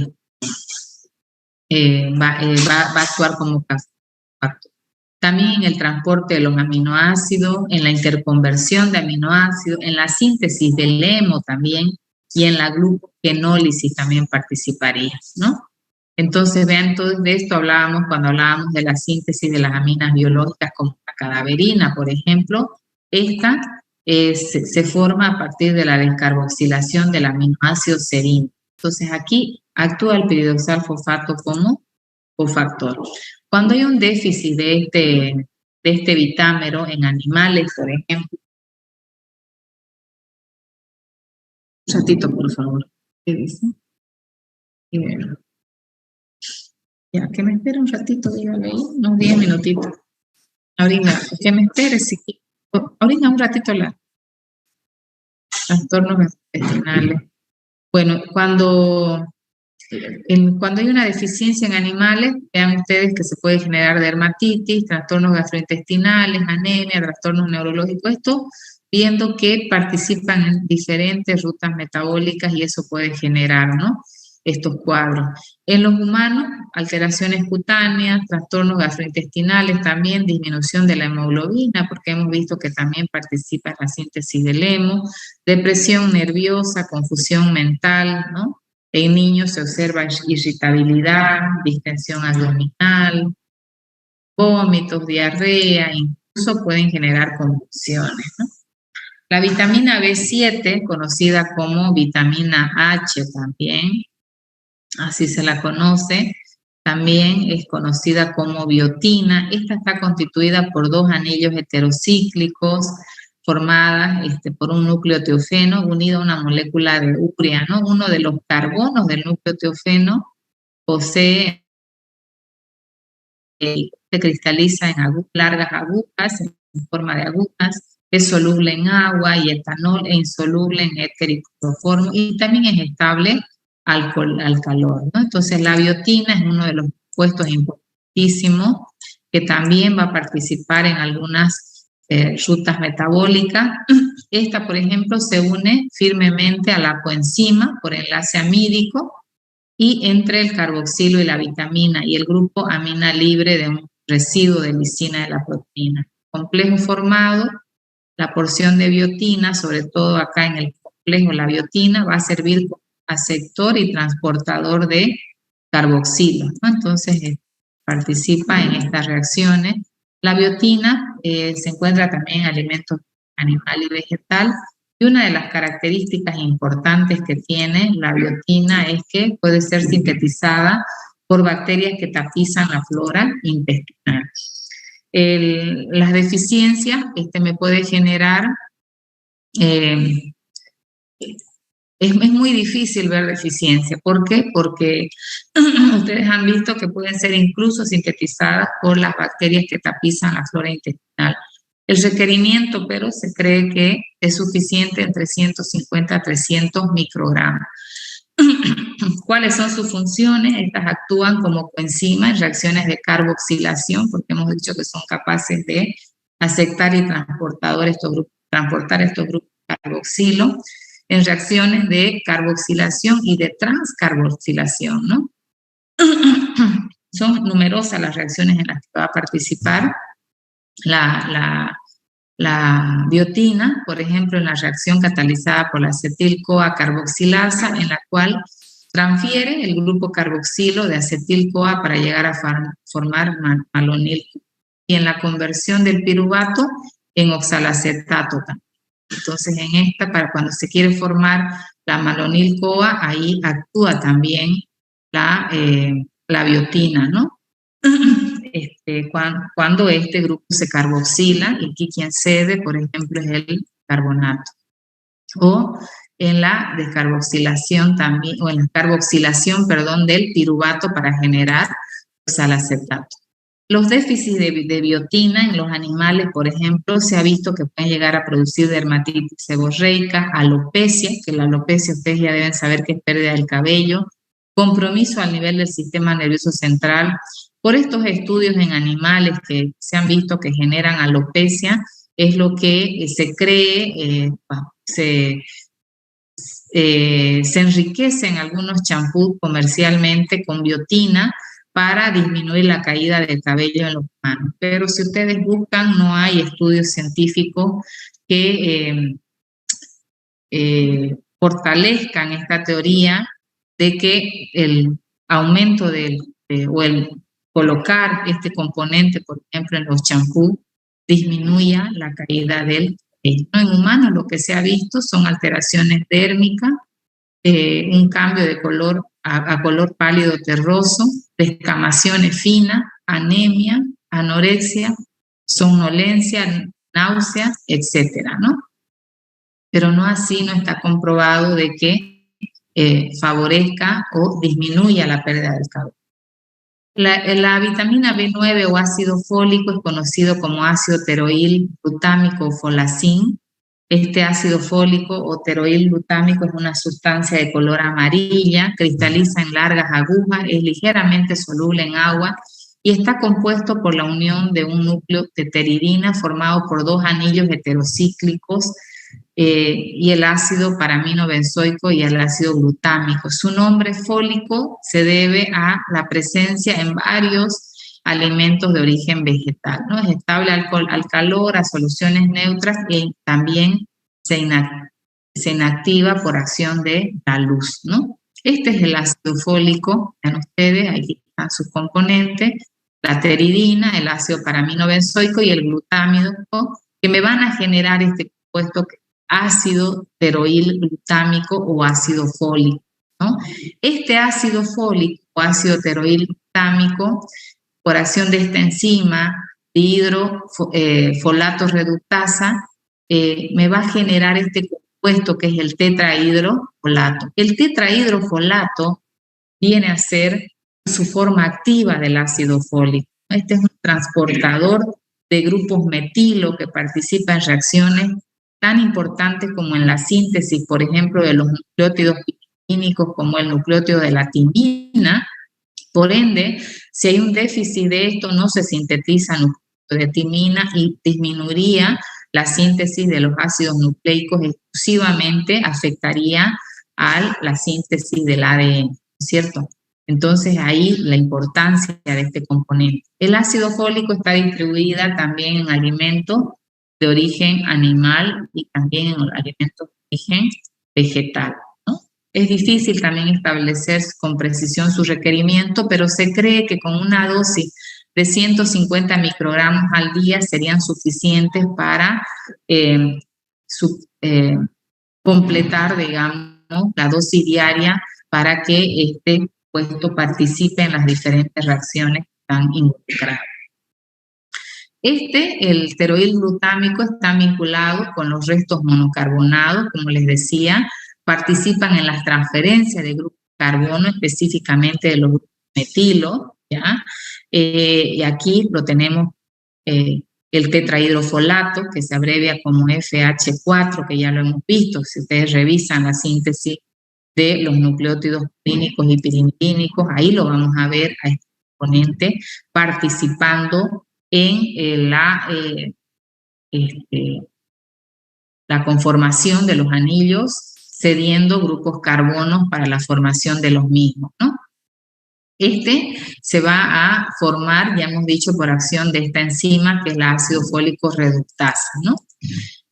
va a actuar como factor. También en el transporte de los aminoácidos, en la interconversión de aminoácidos, en la síntesis del hemo también, y en la glucogenólisis también participaría, ¿no? Entonces, vean, todo de esto hablábamos cuando hablábamos de la síntesis de las aminas biológicas como la cadaverina, por ejemplo. Esta se forma a partir de la descarboxilación del aminoácido serina. Entonces, aquí actúa el piridoxal-fosfato como cofactor. Cuando hay un déficit de este vitámero en animales, por ejemplo, un ratito, por favor. ¿Qué dice? Ya, que me espere un ratito, dígale ahí, unos 10 minutitos. Ahorita, que me espere, si ahorita un ratito trastornos intestinales. Bueno, cuando hay una deficiencia en animales, vean ustedes que se puede generar dermatitis, trastornos gastrointestinales, anemia, trastornos neurológicos, esto viendo que participan en diferentes rutas metabólicas y eso puede generar, ¿no?, estos cuadros. En los humanos, alteraciones cutáneas, trastornos gastrointestinales, también disminución de la hemoglobina, porque hemos visto que también participa en la síntesis del hemo, depresión nerviosa, confusión mental, ¿no? En niños se observa irritabilidad, distensión abdominal, vómitos, diarrea, incluso pueden generar convulsiones, ¿no? La vitamina B7, conocida como vitamina H también, así se la conoce, también es conocida como biotina. Esta está constituida por dos anillos heterocíclicos formadas por un núcleo teofeno unido a una molécula de urea, ¿no? Uno de los carbonos del núcleo teofeno posee, se cristaliza en largas agujas, en forma de agujas, es soluble en agua y etanol e insoluble en éter y cloroformo, y también es estable al calor, ¿no? Entonces la biotina es uno de los compuestos importantísimos que también va a participar en algunas rutas metabólicas. Esta, por ejemplo, se une firmemente a la coenzima por enlace amídico y entre el carboxilo y la vitamina y el grupo amina libre de un residuo de lisina de la proteína. Complejo formado, la porción de biotina, sobre todo acá en el complejo, la biotina va a servir como aceptor y transportador de carboxilo, ¿no? Entonces participa en estas reacciones. La biotina se encuentra también en alimentos animal y vegetal, y una de las características importantes que tiene la biotina es que puede ser sintetizada por bacterias que tapizan la flora intestinal. Las deficiencias me puede generar, es muy difícil ver deficiencia. ¿Por qué? Porque ustedes han visto que pueden ser incluso sintetizadas por las bacterias que tapizan la flora intestinal. El requerimiento, pero se cree que es suficiente entre 150 a 300 microgramos. ¿Cuáles son sus funciones? Estas actúan como coenzima en reacciones de carboxilación, porque hemos dicho que son capaces de aceptar y transportar estos grupos carboxilo, en reacciones de carboxilación y de transcarboxilación, ¿no? Son numerosas las reacciones en las que va a participar la biotina, por ejemplo, en la reacción catalizada por la acetil-CoA carboxilasa, en la cual Transfiere el grupo carboxilo de acetil-CoA para llegar a formar malonil. Y en la conversión del piruvato en oxalacetato también. Entonces, en esta, para cuando se quiere formar la malonil-CoA, ahí actúa también la biotina, ¿no? Cuando este grupo se carboxila, y aquí quien cede, por ejemplo, es el carbonato. O en la descarboxilación también, o en la carboxilación, perdón, del piruvato para generar oxalacetato. Los déficits de biotina en los animales, por ejemplo, se ha visto que pueden llegar a producir dermatitis seborreica, alopecia, que la alopecia ustedes ya deben saber que es pérdida del cabello, compromiso al nivel del sistema nervioso central. Por estos estudios en animales que se han visto que generan alopecia, es lo que se cree, se enriquecen algunos champús comercialmente con biotina para disminuir la caída del cabello en los humanos. Pero si ustedes buscan, no hay estudios científicos que fortalezcan esta teoría de que el aumento o el colocar este componente, por ejemplo, en los champús, disminuya la caída del cabello. En humanos lo que se ha visto son alteraciones dérmicas, un cambio de color a color pálido terroso, descamaciones finas, anemia, anorexia, somnolencia, náuseas, etcétera, ¿no? Pero no así, no está comprobado de que favorezca o disminuya la pérdida del cabello. La vitamina B9 o ácido fólico es conocido como ácido teroil glutámico o folacin. Este ácido fólico o teroil glutámico es una sustancia de color amarilla, cristaliza en largas agujas, es ligeramente soluble en agua y está compuesto por la unión de un núcleo de pteridina formado por dos anillos heterocíclicos y el ácido paraminobenzoico y el ácido glutámico. Su nombre fólico se debe a la presencia en varios alimentos de origen vegetal, ¿no? Es estable al calor, a soluciones neutras y también se inactiva por acción de la luz, ¿no? Este es el ácido fólico, vean ustedes, aquí están sus componentes, la pteridina, el ácido paraminobenzoico y el glutámido, que me van a generar este compuesto ácido teroil glutámico o ácido fólico, ¿no? Este ácido fólico o ácido teroil glutámico, por acción de esta enzima, hidrofolato reductasa, me va a generar este compuesto que es el tetrahidrofolato. El tetrahidrofolato viene a ser su forma activa del ácido fólico. Este es un transportador de grupos metilo que participa en reacciones tan importantes como en la síntesis, por ejemplo, de los nucleótidos químicos como el nucleótido de la timina. Por ende, si hay un déficit de esto, no se sintetiza nucleótido de timina y disminuiría la síntesis de los ácidos nucleicos, exclusivamente afectaría a la síntesis del ADN, ¿cierto? Entonces, ahí la importancia de este componente. El ácido fólico está distribuida también en alimentos de origen animal y también en alimentos de origen vegetal, ¿no? Es difícil también establecer con precisión su requerimiento, pero se cree que con una dosis de 150 microgramos al día serían suficientes para completar, digamos, la dosis diaria para que este compuesto participe en las diferentes reacciones que están involucradas. El teroil glutámico está vinculado con los restos monocarbonados, como les decía, participan en las transferencias de grupos de carbono, específicamente de los grupos metilo, ¿ya? Y aquí lo tenemos el tetrahidrofolato, que se abrevia como FH4, que ya lo hemos visto, si ustedes revisan la síntesis de los nucleótidos clínicos y pirimidínicos, ahí lo vamos a ver a este componente participando en la conformación de los anillos, cediendo grupos carbonos para la formación de los mismos, ¿no? Este se va a formar, ya hemos dicho, por acción de esta enzima, que es la ácido fólico reductasa, ¿no?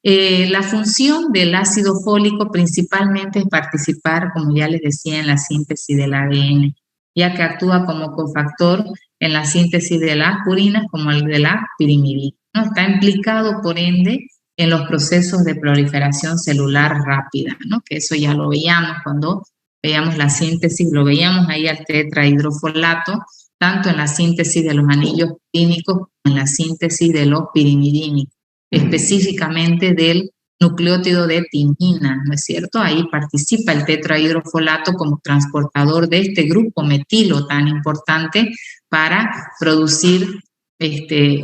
La función del ácido fólico principalmente es participar, como ya les decía, en la síntesis del ADN, ya que actúa como cofactor en la síntesis de las purinas como el de la pirimidina, ¿no? Está implicado, por ende, en los procesos de proliferación celular rápida, ¿no? Que eso ya lo veíamos cuando veíamos la síntesis, lo veíamos ahí al tetrahidrofolato, tanto en la síntesis de los anillos químicos como en la síntesis de los pirimidínicos, específicamente del nucleótido de timina, ¿no es cierto? Ahí participa el tetrahidrofolato como transportador de este grupo metilo tan importante para producir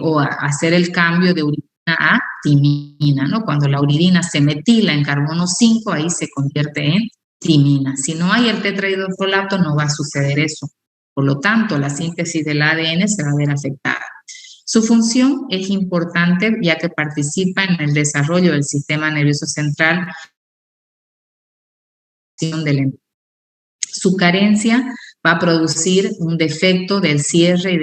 o hacer el cambio de uridina a timina, ¿no? Cuando la uridina se metila en carbono 5, ahí se convierte en timina. Si no hay el tetrahidrofolato, no va a suceder eso. Por lo tanto, la síntesis del ADN se va a ver afectada. Su función es importante ya que participa en el desarrollo del sistema nervioso central. Su carencia va a producir un defecto del cierre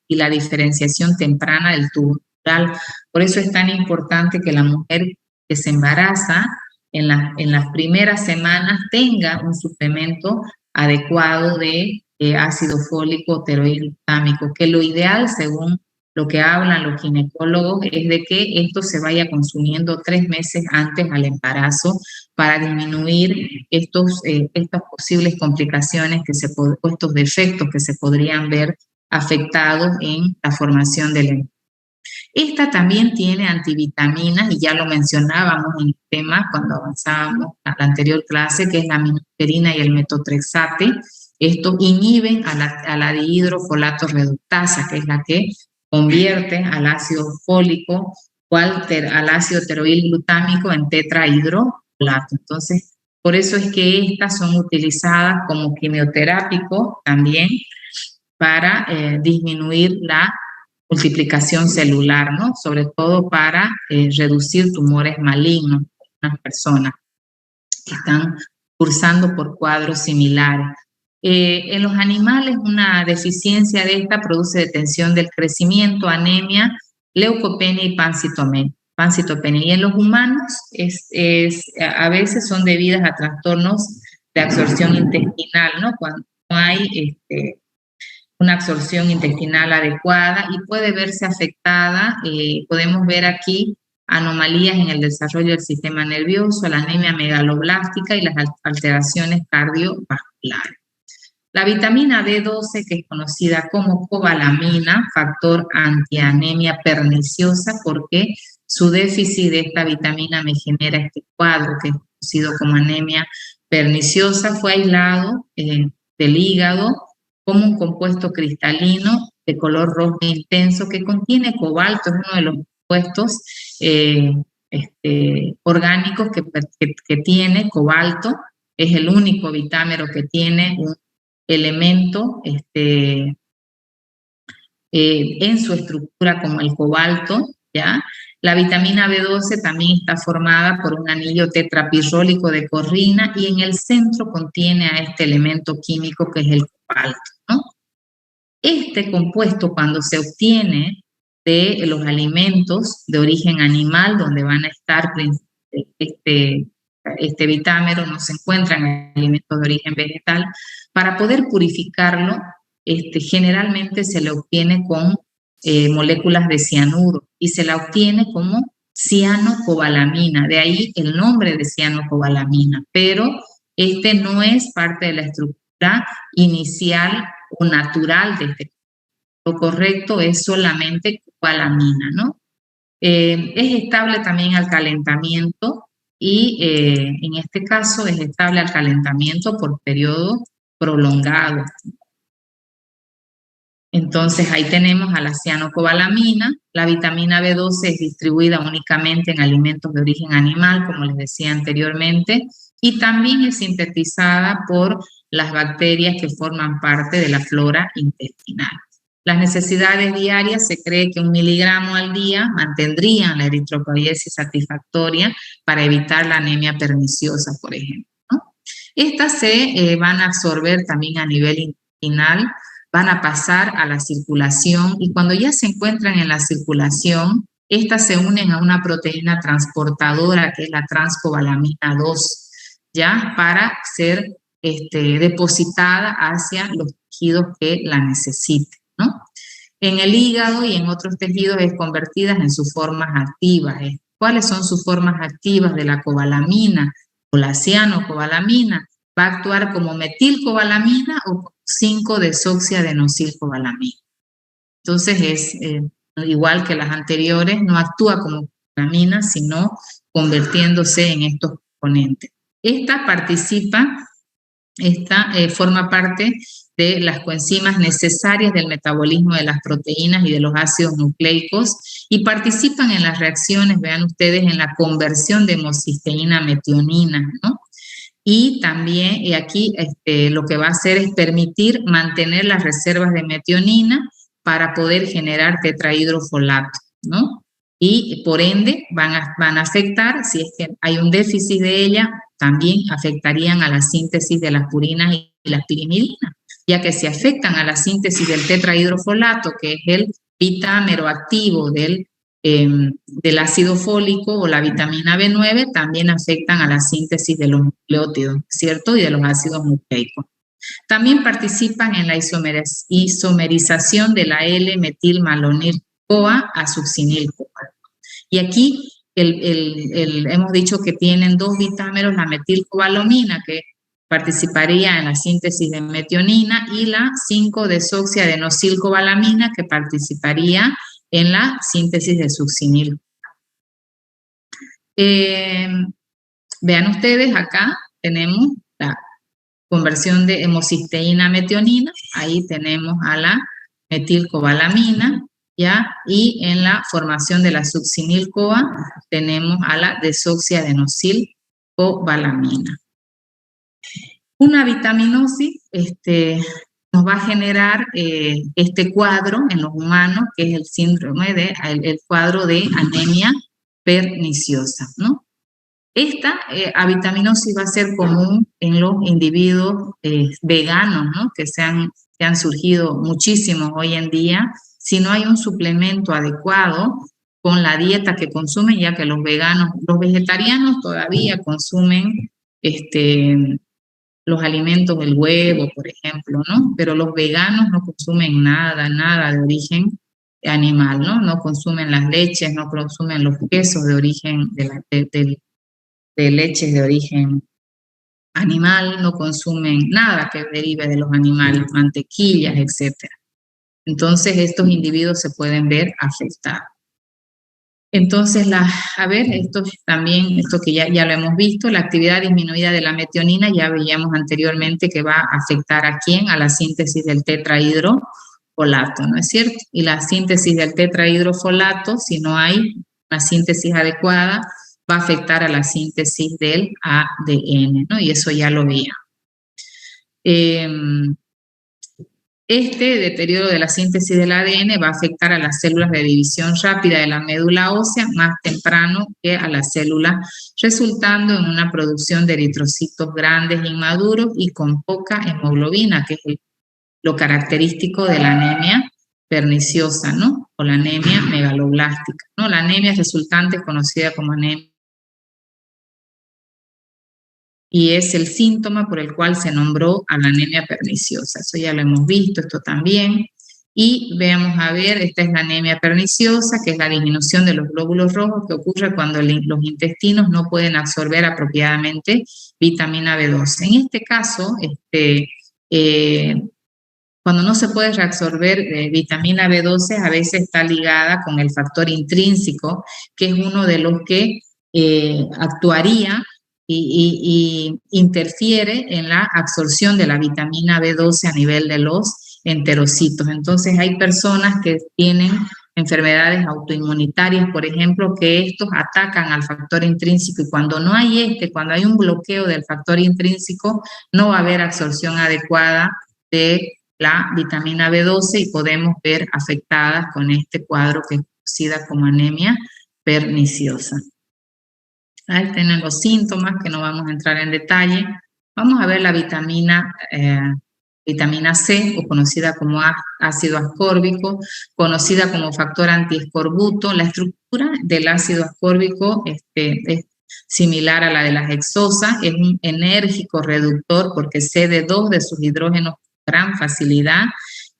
y la diferenciación temprana del tubo neural. Por eso es tan importante que la mujer que se embaraza en las primeras semanas tenga un suplemento adecuado de ácido fólico teroiglutamico, que lo ideal, según lo que hablan los ginecólogos, es de que esto se vaya consumiendo 3 meses antes al embarazo para disminuir estas posibles complicaciones o estos defectos que se podrían ver afectados en la formación del embrión. Esta también tiene antivitaminas, y ya lo mencionábamos en el tema cuando avanzábamos a la anterior clase, que es la aminoterina y el metotrexate. Estos inhiben a la dihidrofolato reductasa, que es la que convierte al ácido fólico o al ácido teroilglutámico en tetrahidrofolato. Entonces, por eso es que estas son utilizadas como quimioterápico también para disminuir la multiplicación celular, ¿no? Sobre todo para reducir tumores malignos en las personas que están cursando por cuadros similares. En los animales, una deficiencia de esta produce detención del crecimiento, anemia, leucopenia y pancitopenia. Y en los humanos a veces son debidas a trastornos de absorción intestinal, ¿no? Cuando no hay una absorción intestinal adecuada y puede verse afectada, podemos ver aquí anomalías en el desarrollo del sistema nervioso, la anemia megaloblástica y las alteraciones cardiovasculares. La vitamina B12, que es conocida como cobalamina, factor antianemia perniciosa, porque su déficit de esta vitamina me genera este cuadro que es conocido como anemia perniciosa, fue aislado del hígado como un compuesto cristalino de color rojo intenso que contiene cobalto, es uno de los compuestos orgánicos que tiene cobalto, es el único vitámero que tiene un elemento en su estructura como el cobalto, ¿ya? La vitamina B12 también está formada por un anillo tetrapirrólico de corrina y en el centro contiene a este elemento químico que es el cobalto, ¿no? Este compuesto, cuando se obtiene de los alimentos de origen animal, donde van a estar este vitámero, no se encuentra en alimentos de origen vegetal, para poder purificarlo, generalmente se le obtiene con moléculas de cianuro y se la obtiene como cianocobalamina, de ahí el nombre de cianocobalamina, pero no es parte de la estructura inicial o natural de este. Lo correcto es solamente cobalamina, ¿no? Es estable también al calentamiento y en este caso es estable al calentamiento por periodos prolongados. Entonces ahí tenemos a la cianocobalamina. La vitamina B12 es distribuida únicamente en alimentos de origen animal, como les decía anteriormente, y también es sintetizada por las bacterias que forman parte de la flora intestinal. Las necesidades diarias, se cree que 1 miligramo al día mantendrían la eritropoiesis satisfactoria para evitar la anemia perniciosa, por ejemplo, ¿no? Estas se van a absorber también a nivel intestinal, van a pasar a la circulación y cuando ya se encuentran en la circulación Estas se unen a una proteína transportadora que es la transcobalamina 2, ¿ya? Para ser depositada hacia los tejidos que la necesiten, ¿no? En el hígado y en otros tejidos es convertida en sus formas activas. ¿Cuáles son sus formas activas de la cobalamina o la cianocobalamina? Va a actuar como metilcobalamina o 5-desoxiadenosilcobalamina. Entonces es igual que las anteriores, no actúa como cobalamina, sino convirtiéndose en estos componentes. Esta forma parte de las coenzimas necesarias del metabolismo de las proteínas y de los ácidos nucleicos y participan en las reacciones, vean ustedes, en la conversión de homocisteína a metionina, ¿no? Y también aquí lo que va a hacer es permitir mantener las reservas de metionina para poder generar tetrahidrofolato, ¿no? Y por ende van a afectar, si es que hay un déficit de ella, también afectarían a la síntesis de las purinas y las pirimidinas, ya que si afectan a la síntesis del tetrahidrofolato, que es el vitámero activo del ácido fólico o la vitamina B9, también afectan a la síntesis de los nucleótidos, ¿cierto? Y de los ácidos nucleicos. También participan en la isomerización de la L-metilmalonil-CoA a succinil-CoA. Y aquí hemos dicho que tienen dos vitámeros, la metilcobalamina, que participaría en la síntesis de metionina, y la 5-desoxiadenosilcobalamina, que participaría en la síntesis de succinil. Vean ustedes, acá tenemos la conversión de hemocisteína a metionina, ahí tenemos a la metilcobalamina, ¿ya? Y en la formación de la succinil-CoA tenemos a la desoxiadenosilcobalamina. Una vitaminosis nos va a generar este cuadro en los humanos, que es el síndrome el cuadro de anemia perniciosa, ¿no? Esta avitaminosis va a ser común en los individuos veganos, ¿no? Que han surgido muchísimos hoy en día. Si no hay un suplemento adecuado con la dieta que consumen, ya que los vegetarianos todavía consumen los alimentos del huevo, por ejemplo, ¿no? Pero los veganos no consumen nada de origen animal, ¿no? No consumen las leches, no consumen los quesos de origen de leches de origen animal, no consumen nada que derive de los animales, mantequillas, etc. Entonces, estos individuos se pueden ver afectados. Entonces, esto que ya lo hemos visto, la actividad disminuida de la metionina, ya veíamos anteriormente que va a afectar ¿a quién? A la síntesis del tetrahidrofolato, ¿no es cierto? Y la síntesis del tetrahidrofolato, si no hay una síntesis adecuada, va a afectar a la síntesis del ADN, ¿no? Y eso ya lo veíamos. Este deterioro de la síntesis del ADN va a afectar a las células de división rápida de la médula ósea más temprano que a las células, resultando en una producción de eritrocitos grandes, inmaduros y con poca hemoglobina, que es lo característico de la anemia perniciosa, ¿no? O la anemia megaloblástica, ¿no? La anemia resultante es conocida como anemia y es el síntoma por el cual se nombró a la anemia perniciosa. Eso ya lo hemos visto, esto también. Y veamos a ver, esta es la anemia perniciosa, que es la disminución de los glóbulos rojos que ocurre cuando los intestinos no pueden absorber apropiadamente vitamina B12. En este caso, cuando no se puede reabsorber vitamina B12, a veces está ligada con el factor intrínseco, que es uno de los que actuaría y interfiere en la absorción de la vitamina B12 a nivel de los enterocitos. Entonces hay personas que tienen enfermedades autoinmunitarias, por ejemplo, que estos atacan al factor intrínseco y cuando no hay cuando hay un bloqueo del factor intrínseco, no va a haber absorción adecuada de la vitamina B12 y podemos ver afectadas con este cuadro que es conocida como anemia perniciosa. Ahí tienen los síntomas que no vamos a entrar en detalle. Vamos a ver la vitamina vitamina C, o conocida como ácido ascórbico, conocida como factor antiescorbuto. La estructura del ácido ascórbico es similar a la de las hexosas, es un enérgico reductor porque cede 2 de sus hidrógenos con gran facilidad,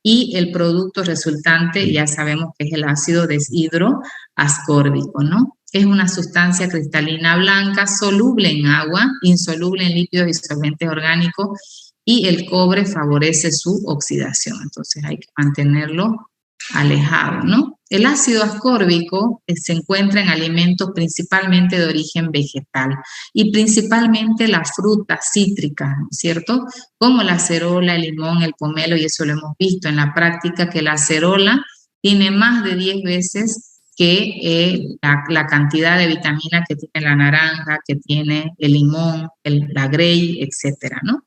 y el producto resultante ya sabemos que es el ácido deshidroascórbico, ¿no? Es una sustancia cristalina blanca, soluble en agua, insoluble en líquidos y solventes orgánicos, y el cobre favorece su oxidación, entonces hay que mantenerlo alejado, ¿no? El ácido ascórbico se encuentra en alimentos principalmente de origen vegetal y principalmente las frutas cítricas, ¿no es cierto? Como la acerola, el limón, el pomelo, y eso lo hemos visto en la práctica, que la acerola tiene más de 10 veces que la cantidad de vitamina que tiene la naranja, que tiene el limón, la grey, etcétera, ¿no?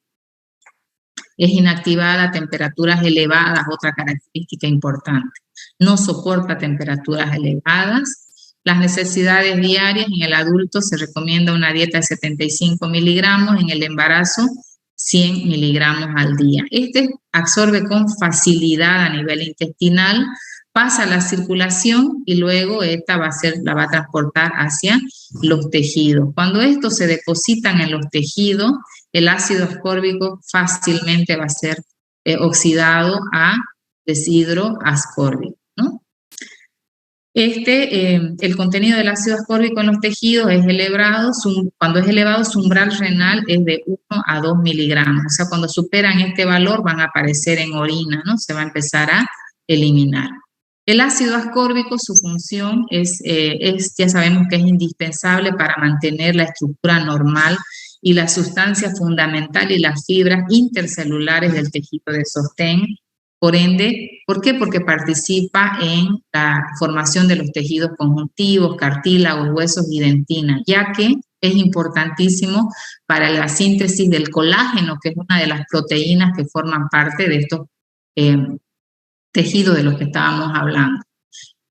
Es inactivada a temperaturas elevadas, otra característica importante. No soporta temperaturas elevadas. Las necesidades diarias en el adulto se recomienda una dieta de 75 miligramos, en el embarazo 100 miligramos al día. Este absorbe con facilidad a nivel intestinal, pasa a la circulación y luego esta la va a transportar hacia los tejidos. Cuando estos se depositan en los tejidos, el ácido ascórbico fácilmente va a ser oxidado a deshidroascórbico, ¿no? El contenido del ácido ascórbico en los tejidos es elevado, cuando es elevado su umbral renal es de 1 a 2 miligramos, o sea, cuando superan este valor van a aparecer en orina, ¿no? Se va a empezar a eliminar. El ácido ascórbico, su función ya sabemos que es indispensable para mantener la estructura normal y la sustancia fundamental y las fibras intercelulares del tejido de sostén. Por ende, ¿por qué? Porque participa en la formación de los tejidos conjuntivos, cartílagos, huesos y dentina, ya que es importantísimo para la síntesis del colágeno, que es una de las proteínas que forman parte de estos tejidos de los que estábamos hablando.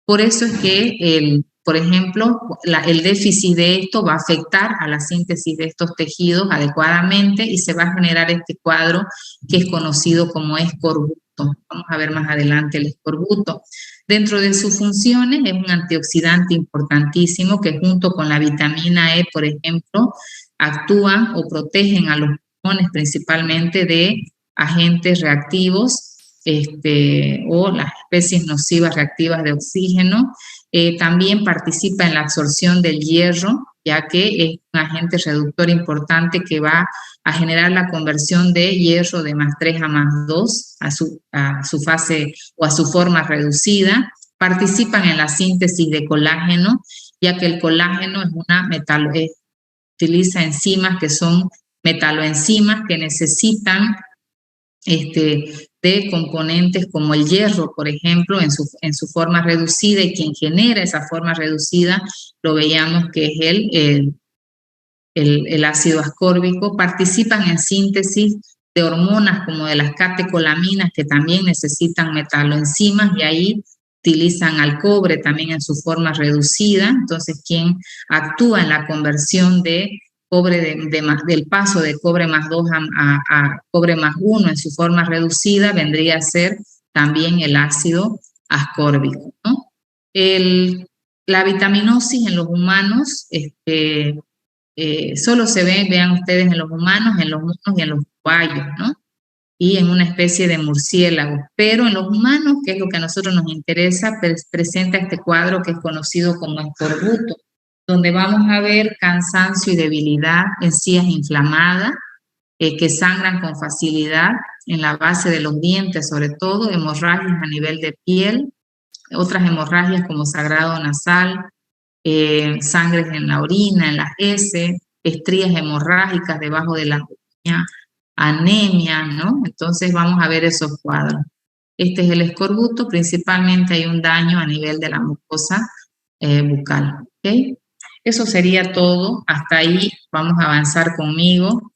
Por eso es que, por ejemplo, el déficit de esto va a afectar a la síntesis de estos tejidos adecuadamente y se va a generar este cuadro que es conocido como escorbuto. Vamos a ver más adelante el escorbuto. Dentro de sus funciones es un antioxidante importantísimo que junto con la vitamina E, por ejemplo, actúan o protegen a los pulmones principalmente de agentes reactivos o las especies nocivas reactivas de oxígeno. También participa en la absorción del hierro, ya que es un agente reductor importante que va a generar la conversión de hierro de más3 a +2 a su fase o a su forma reducida. Participan en la síntesis de colágeno, ya que el colágeno utiliza enzimas que son metaloenzimas que necesitan de componentes como el hierro, por ejemplo, en su forma reducida, y quien genera esa forma reducida lo veíamos que es el ácido ascórbico. Participan en síntesis de hormonas como de las catecolaminas, que también necesitan metaloenzimas, y ahí utilizan al cobre también en su forma reducida. Entonces, quien actúa en la conversión de cobre del paso de cobre +2 a cobre +1 en su forma reducida vendría a ser también el ácido ascórbico, ¿no? La vitaminosis en los humanos solo se ve, vean ustedes, en los humanos, en los monos y en los caballos, ¿no? Y en una especie de murciélago. Pero en los humanos, que es lo que a nosotros nos interesa, presenta este cuadro que es conocido como escorbuto, donde vamos a ver cansancio y debilidad, encías inflamadas, que sangran con facilidad en la base de los dientes, sobre todo, hemorragias a nivel de piel, otras hemorragias como sangrado nasal, sangres en la orina, en las heces, estrías hemorrágicas debajo de la uña, anemia, ¿no? Entonces vamos a ver esos cuadros. Este es el escorbuto, principalmente hay un daño a nivel de la mucosa bucal, ¿ok? Eso sería todo, hasta ahí vamos a avanzar conmigo.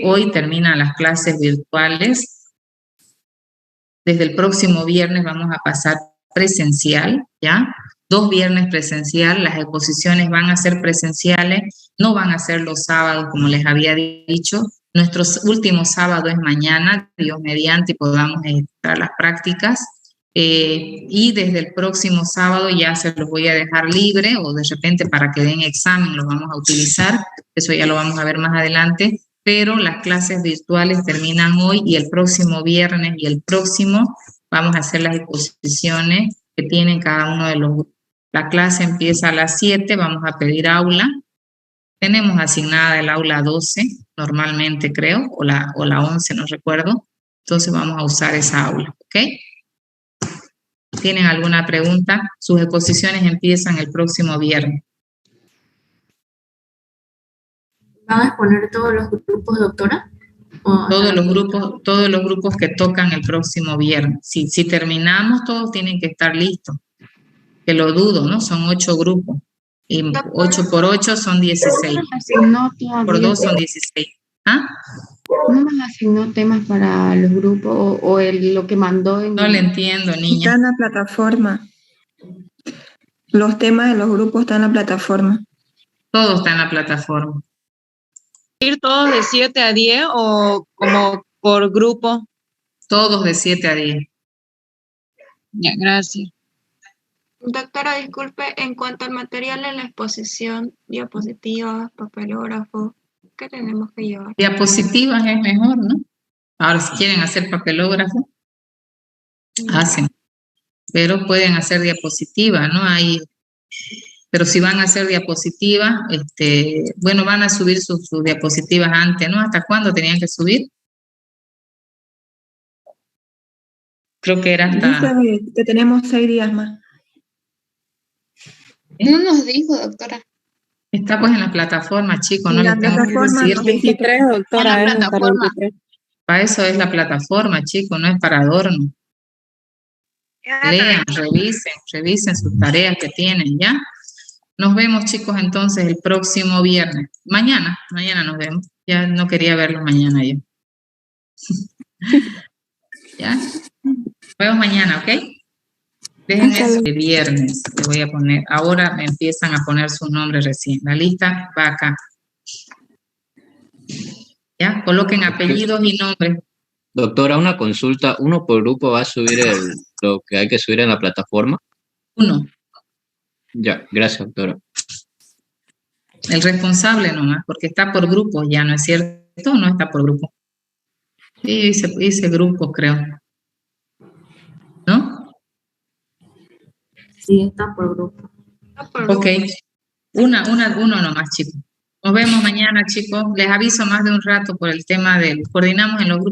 Hoy terminan las clases virtuales. Desde el próximo viernes vamos a pasar presencial, ¿ya? 2 viernes presencial, las exposiciones van a ser presenciales, no van a ser los sábados como les había dicho, Nuestro último sábado es mañana, Dios mediante, y podamos ejecutar las prácticas. Y desde el próximo sábado ya se los voy a dejar libre, o de repente para que den examen los vamos a utilizar. Eso ya lo vamos a ver más adelante. Pero las clases virtuales terminan hoy y el próximo viernes y el próximo vamos a hacer las exposiciones que tienen cada uno de los grupos. La clase empieza a las 7, vamos a pedir aula. Tenemos asignada el aula 12, normalmente creo, o la 11, no recuerdo. Entonces vamos a usar esa aula, ¿ok? ¿Tienen alguna pregunta? Sus exposiciones empiezan el próximo viernes. ¿Van a exponer todos los grupos, doctora? Todos los grupos que tocan el próximo viernes. Si terminamos, todos tienen que estar listos. Que lo dudo, ¿no? Son 8 grupos. Y 8 por 8 son 16. No, Por 2 son 16. ¿Ah? ¿No nos asignó temas para los grupos o lo que mandó en... No le entiendo, Está niña. en la plataforma. Los temas de los grupos están en la plataforma. Todo está en la plataforma. ¿Ir todos de 7 a 10 o como por grupo? Todos de 7 a 10. Ya, gracias. Doctora, disculpe, en cuanto al material en la exposición, diapositivas, papelógrafo, ¿qué tenemos que llevar? Diapositivas es mejor, ¿no? Ahora, si quieren hacer papelógrafo, hacen. Pero pueden hacer diapositivas, ¿no? Pero si van a hacer diapositivas, bueno, van a subir sus diapositivas antes, ¿no? ¿Hasta cuándo tenían que subir? Creo que era hasta... Dice que tenemos 6 días más. No nos dijo, doctora. Está pues en la plataforma, chicos, no En la les tengo que plataforma, decir. no. 23, doctora, En la es hasta plataforma. 23. Para eso es la plataforma, chicos, no es para adorno. Lean, revisen sus tareas que tienen, ¿ya? Nos vemos, chicos, entonces el próximo viernes. Mañana nos vemos. Ya no quería verlos mañana yo. ¿Ya? Nos vemos mañana, ¿ok? Dejen eso de viernes, le voy a poner. Ahora me empiezan a poner sus nombres recién. La lista va acá. ¿Ya? Coloquen apellidos y nombres. Doctora, una consulta. ¿Uno por grupo va a subir lo que hay que subir en la plataforma? 1. Ya, gracias, doctora. El responsable nomás, porque está por grupos ya, ¿no es cierto? No está por grupo. Sí, hice grupos, creo. ¿No? Sí, está por grupo. Ok. Uno nomás, chicos. Nos vemos mañana, chicos. Les aviso más de un rato por el tema coordinamos en los grupos.